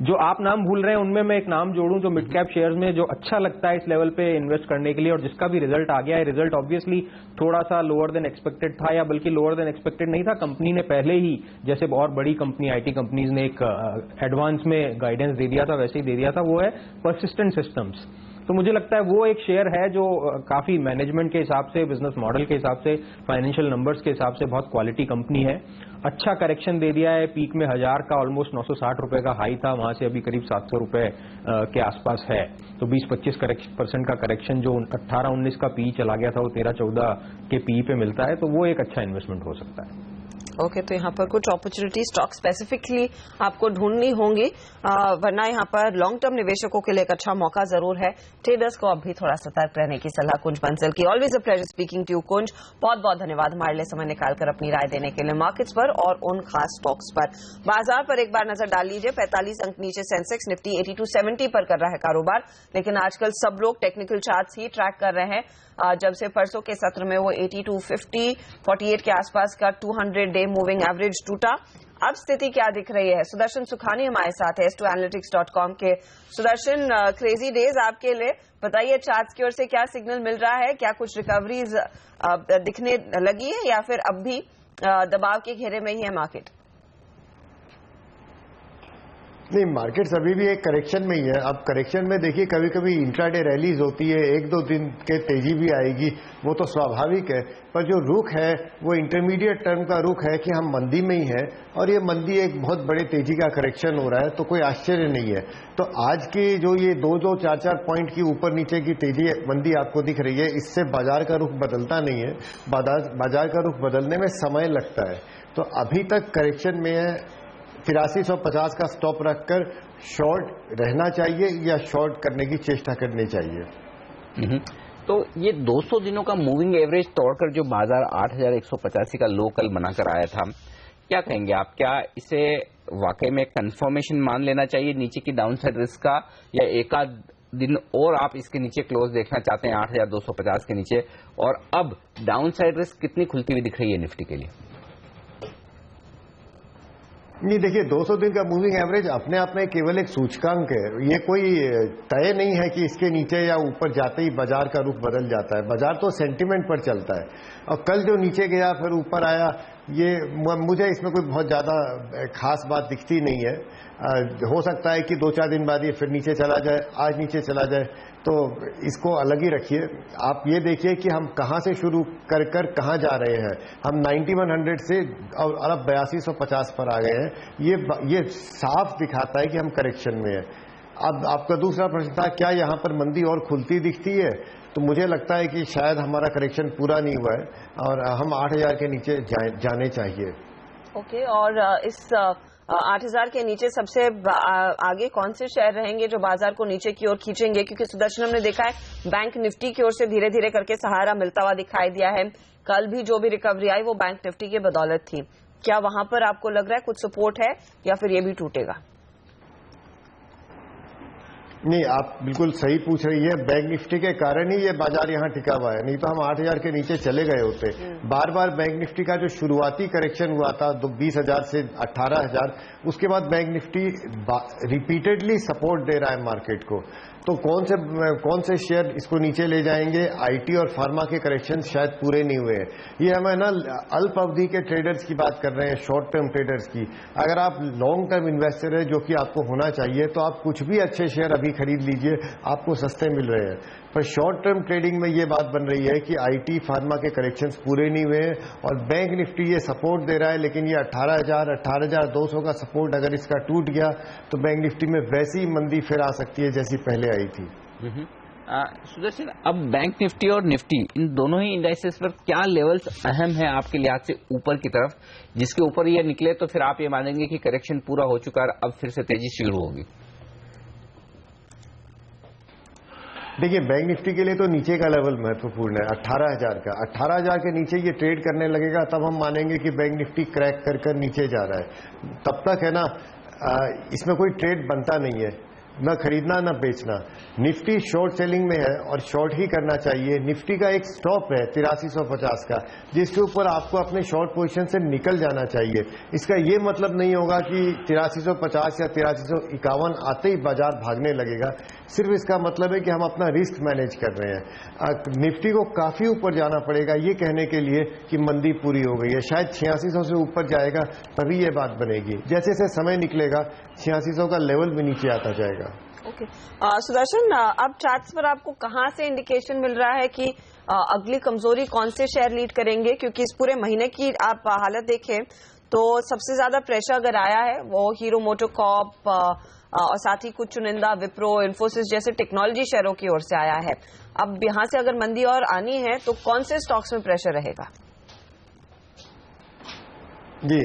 जो आप नाम भूल रहे हैं उनमें मैं एक नाम जोड़ूं जो मिड कैप शेयर्स में जो अच्छा लगता है इस लेवल पे इन्वेस्ट करने के लिए और जिसका भी रिजल्ट आ गया है। रिजल्ट ऑब्वियसली थोड़ा सा लोअर देन एक्सपेक्टेड था, या बल्कि लोअर देन एक्सपेक्टेड नहीं था। कंपनी ने पहले ही, जैसे और बड़ी कंपनी आईटी कंपनीज ने एक एडवांस में गाइडेंस दे दिया था, वैसे ही दे दिया था। वो है परसिस्टेंट सिस्टम्स। तो मुझे लगता है वो एक शेयर है जो काफी मैनेजमेंट के हिसाब से, बिजनेस मॉडल के हिसाब से, फाइनेंशियल नंबर्स के हिसाब से बहुत क्वालिटी कंपनी है। अच्छा करेक्शन दे दिया है, पीक में 1000 का ऑलमोस्ट 960 रुपए का हाई था, वहां से अभी करीब 700 रुपए के आसपास है। तो 20-25% का करेक्शन जो 18-19 का पी चला गया था वो 13-14 के पी पे मिलता है, तो वो एक अच्छा इन्वेस्टमेंट हो सकता है। ओके, तो यहाँ पर कुछ अपॉर्चुनिटी स्टॉक स्पेसिफिकली आपको ढूंढनी होंगी, वरना यहाँ पर लॉन्ग टर्म निवेशकों के लिए एक अच्छा मौका जरूर है। ट्रेडर्स को अब भी थोड़ा सतर्क रहने की सलाह कुंज बंसल की। Always a pleasure speaking to you Kunj, बहुत बहुत धन्यवाद हमारे लिए समय निकालकर अपनी राय देने के लिए मार्केट्स पर और उन खास स्टॉक्स पर। बाजार पर एक बार नजर डाल लीजिए, 45 अंक नीचे सेंसेक्स, निफ्टी 8270 पर कर रहा है कारोबार, लेकिन आजकल सब लोग टेक्निकल चार्ट्स ही ट्रैक कर रहे हैं। जब से परसों के सत्र में वो 8250 48 के आसपास का 200 डे मूविंग एवरेज टूटा। अब स्थिति क्या दिख रही है? सुदर्शन सुखानी हमारे साथ है S2Analytics.com के। सुदर्शन, क्रेजी डेज आपके लिए, बताइए चार्ट्स की ओर से क्या सिग्नल मिल रहा है? क्या कुछ रिकवरीज दिखने लगी है या फिर अब भी दबाव के घेरे में ही है मार्केट? नहीं, मार्केट्स अभी भी एक करेक्शन में ही है। अब करेक्शन में देखिए, कभी कभी इंट्राडे रैलीज होती है, एक दो दिन के तेजी भी आएगी, वो तो स्वाभाविक है। पर जो रुख है वो इंटरमीडिएट टर्म का रुख है कि हम मंदी में ही है और ये मंदी एक बहुत बड़े तेजी का करेक्शन हो रहा है, तो कोई आश्चर्य नहीं है। तो आज की जो ये 2-2, 4-4 पॉइंट की ऊपर नीचे की तेजी मंदी आपको दिख रही है, इससे बाजार का रुख बदलता नहीं है। बाजार का रुख बदलने में समय लगता है। तो अभी तक करेक्शन में है, 8350 का स्टॉप रखकर शॉर्ट रहना चाहिए या शॉर्ट करने की चेष्टा करनी चाहिए। तो ये 200 दिनों का मूविंग एवरेज तोड़कर जो बाजार 8185 का लो कल बनाकर आया था, क्या कहेंगे आप? क्या इसे वाकई में कंफर्मेशन मान लेना चाहिए नीचे की डाउनसाइड रिस्क का, या एक आध दिन और आप इसके नीचे क्लोज देखना चाहते हैं 8250 के नीचे? और अब डाउनसाइड रिस्क कितनी खुलती हुई दिख रही है निफ्टी के लिए? नहीं, देखिए 200 दिन का मूविंग एवरेज अपने आप में केवल एक सूचकांक है। ये कोई तय नहीं है कि इसके नीचे या ऊपर जाते ही बाजार का रुख बदल जाता है। बाजार तो सेंटिमेंट पर चलता है, और कल जो नीचे गया फिर ऊपर आया, ये मुझे इसमें कोई बहुत ज्यादा खास बात दिखती नहीं है। हो सकता है कि 2-4 दिन बाद ये फिर नीचे चला जाए, आज नीचे चला जाए, तो इसको अलग ही रखिए। आप ये देखिए कि हम कहां से शुरू कर कहां जा रहे हैं। हम 9100 से और अब 8250 पर आ गए हैं। ये साफ दिखाता है कि हम करेक्शन में है। अब आपका दूसरा प्रश्न था, क्या यहां पर मंदी और खुलती दिखती है? तो मुझे लगता है कि शायद हमारा करेक्शन पूरा नहीं हुआ है और हम 8000 के नीचे जाने चाहिए। ओके, और इस 8000 के नीचे सबसे आगे कौन से शेयर रहेंगे जो बाजार को नीचे की ओर खींचेंगे? क्योंकि सुदर्शन, हमने देखा है बैंक निफ्टी की ओर से धीरे धीरे करके सहारा मिलता हुआ दिखाई दिया है। कल भी जो भी रिकवरी आई वो बैंक निफ्टी की बदौलत थी। क्या वहां पर आपको लग रहा है कुछ सपोर्ट है या फिर ये भी टूटेगा? नहीं, आप बिल्कुल सही पूछ रही है। बैंक निफ्टी के कारण ही ये बाजार यहाँ टिका हुआ है, नहीं तो हम 8000 के नीचे चले गए होते। बार बार बैंक निफ्टी का जो शुरुआती करेक्शन हुआ था 20,000 से 18,000, उसके बाद बैंक निफ्टी रिपीटेडली सपोर्ट दे रहा है मार्केट को। तो कौन से शेयर इसको नीचे ले जाएंगे? आईटी और फार्मा के करेक्शन शायद पूरे नहीं हुए हैं। ये हमें ना अल्प अवधि के ट्रेडर्स की बात कर रहे हैं, शॉर्ट टर्म ट्रेडर्स की। अगर आप लॉन्ग टर्म इन्वेस्टर है, जो कि आपको होना चाहिए, तो आप कुछ भी अच्छे शेयर अभी खरीद लीजिए, आपको सस्ते मिल रहे हैं। पर शॉर्ट टर्म ट्रेडिंग में ये बात बन रही है कि आईटी फार्मा के करेक्शंस पूरे नहीं हुए हैं और बैंक निफ्टी ये सपोर्ट दे रहा है, लेकिन ये 18,000 18,200 का सपोर्ट अगर इसका टूट गया तो बैंक निफ्टी में वैसी मंदी फिर आ सकती है जैसी पहले आई थी। सुदर्शन, अब बैंक निफ्टी और निफ्टी इन दोनों ही इंडाइसेस पर क्या लेवल्स अहम है आपके लिहाज से ऊपर की तरफ, जिसके ऊपर ये निकले तो फिर आप ये मानेंगे कि करेक्शन पूरा हो चुका है, अब फिर से तेजी शुरू होगी? देखिए, बैंक निफ्टी के लिए तो नीचे का लेवल महत्वपूर्ण है, 18,000 का। 18,000 के नीचे ये ट्रेड करने लगेगा तब हम मानेंगे कि बैंक निफ्टी क्रैक कर नीचे जा रहा है। तब तक है ना, इसमें कोई ट्रेड बनता नहीं है, न खरीदना न बेचना। निफ्टी शॉर्ट सेलिंग में है और शॉर्ट ही करना चाहिए। निफ्टी का एक स्टॉप है 8350 का, जिसके ऊपर आपको अपने शॉर्ट पोजीशन से निकल जाना चाहिए। इसका ये मतलब नहीं होगा कि 8350 या 8351 आते ही बाजार भागने लगेगा। सिर्फ इसका मतलब है कि हम अपना रिस्क मैनेज कर रहे हैं। निफ्टी को काफी ऊपर जाना पड़ेगा ये कहने के लिए कि मंदी पूरी हो गई है। शायद 8600 से ऊपर जाएगा तभी ये बात बनेगी। जैसे जैसे समय निकलेगा 8600 का लेवल भी नीचे आता जाएगा। ओके, सुदर्शन, अब चार्ट्स पर आपको कहां से इंडिकेशन मिल रहा है कि अगली कमजोरी कौन से शेयर लीड करेंगे? क्योंकि इस पूरे महीने की आप हालत देखें तो सबसे ज्यादा प्रेशर अगर आया है वो हीरो मोटोकॉर्प और साथ ही कुछ चुनिंदा विप्रो, इन्फोसिस जैसे टेक्नोलॉजी शेयरों की ओर से आया है। अब यहां से अगर मंदी और आनी है तो कौन से स्टॉक्स में प्रेशर रहेगा? जी,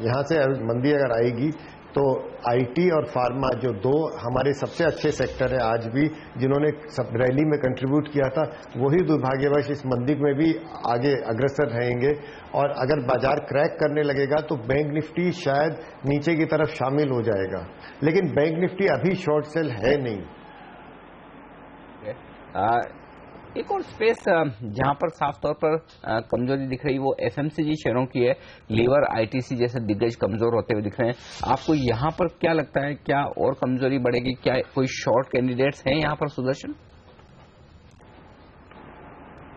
यहाँ से मंदी अगर आएगी तो आईटी और फार्मा जो दो हमारे सबसे अच्छे सेक्टर है आज भी, जिन्होंने सब रैली में कंट्रीब्यूट किया था, वही दुर्भाग्यवश इस मंदी में भी आगे अग्रसर रहेंगे। और अगर बाजार क्रैक करने लगेगा तो बैंक निफ्टी शायद नीचे की तरफ शामिल हो जाएगा, लेकिन बैंक निफ्टी अभी शॉर्ट सेल है नहीं। एक और स्पेस जहां पर साफ तौर पर कमजोरी दिख रही वो एफएमसीजी शेयरों की है। लीवर, आईटीसी जैसे दिग्गज कमजोर होते हुए दिख रहे हैं। आपको यहां पर क्या लगता है, क्या और कमजोरी बढ़ेगी? क्या कोई शॉर्ट कैंडिडेट्स हैं यहां पर, सुदर्शन?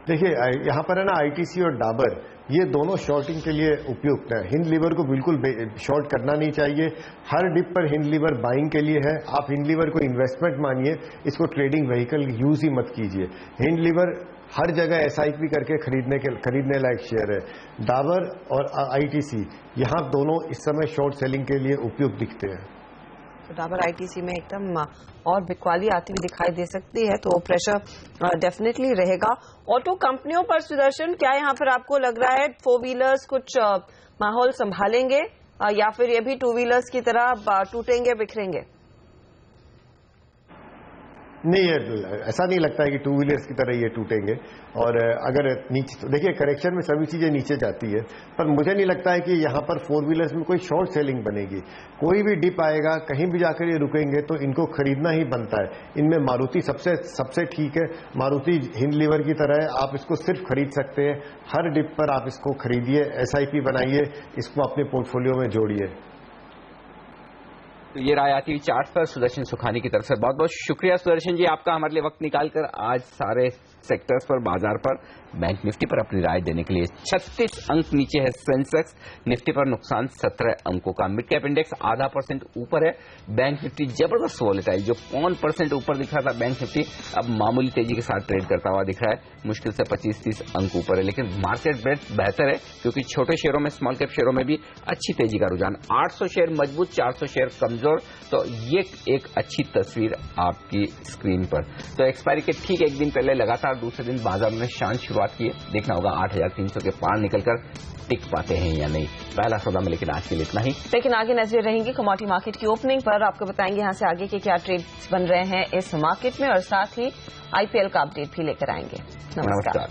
देखिए, यहां पर है ना, आईटीसी और डाबर, ये दोनों शॉर्टिंग के लिए उपयुक्त है। हिंद लीवर को बिल्कुल शॉर्ट करना नहीं चाहिए। हर डिप पर हिंद लीवर बाइंग के लिए है। आप हिंद लीवर को इन्वेस्टमेंट मानिए, इसको ट्रेडिंग व्हीकल यूज ही मत कीजिए। हिंद लीवर हर जगह एसआईपी करके खरीदने लायक शेयर है। डाबर और आईटीसी, यहां दोनों इस समय शॉर्ट सेलिंग के लिए उपयुक्त दिखते हैं। तो डाबर आईटीसी में एकदम और बिकवाली आती हुई दिखाई दे सकती है, तो प्रेशर डेफिनेटली रहेगा। ऑटो कंपनियों पर सुदर्शन, क्या यहाँ पर आपको लग रहा है 4 व्हीलर्स कुछ माहौल संभालेंगे या फिर ये भी 2 व्हीलर्स की तरह टूटेंगे, बिखरेंगे? नहीं, ऐसा नहीं लगता है कि 2 व्हीलर्स की तरह ये टूटेंगे। और अगर नीचे, तो देखिए करेक्शन में सभी चीजें नीचे जाती है, पर मुझे नहीं लगता है कि यहाँ पर 4 व्हीलर्स में कोई शॉर्ट सेलिंग बनेगी। कोई भी डिप आएगा, कहीं भी जाकर ये रुकेंगे तो इनको खरीदना ही बनता है। इनमें मारुति सबसे ठीक है। मारुति हिंद लीवर की तरह है, आप इसको सिर्फ खरीद सकते हैं। हर डिप पर आप इसको खरीदिए, एसआईपी बनाइए, इसको अपने पोर्टफोलियो में जोड़िए। तो ये राय आती हुई चार्ट पर सुदर्शन सुखानी की तरफ से बहुत बहुत शुक्रिया सुदर्शन जी, आपका हमारे लिए वक्त निकालकर आज सारे सेक्टर्स पर, बाजार पर, बैंक निफ्टी पर अपनी राय देने के लिए। 36 अंक नीचे है सेंसेक्स, निफ्टी पर नुकसान 17 अंकों का। मिड कैप इंडेक्स आधा % ऊपर है। बैंक निफ्टी जबरदस्त वॉलेटाइल, जो 1% ऊपर दिख रहा था बैंक निफ्टी, अब मामूली तेजी के साथ ट्रेड करता हुआ दिख रहा है। मुश्किल से 25-30 अंक ऊपर है, लेकिन मार्केट ब्रेथ बेहतर है क्योंकि छोटे शेयरों में, स्मॉल कैप शेयरों में भी अच्छी तेजी का रुझान। 800 शेयर मजबूत, 400 शेयर कमजोर, तो ये एक अच्छी तस्वीर आपकी स्क्रीन पर। तो एक्सपायरी के ठीक एक दिन पहले लगातार दूसरे दिन बाजार में शांत शुरुआत की है। देखना होगा 8,300 के पार निकलकर टिक पाते हैं या नहीं। पहला सौदा में लेकिन आज के लिए इतना ही, लेकिन आगे नजर रहेंगी कमोडिटी मार्केट की ओपनिंग पर। आपको बताएंगे यहां से आगे के क्या ट्रेड्स बन रहे हैं इस मार्केट में, और साथ ही आईपीएल का अपडेट भी लेकर आएंगे। नमस्कार।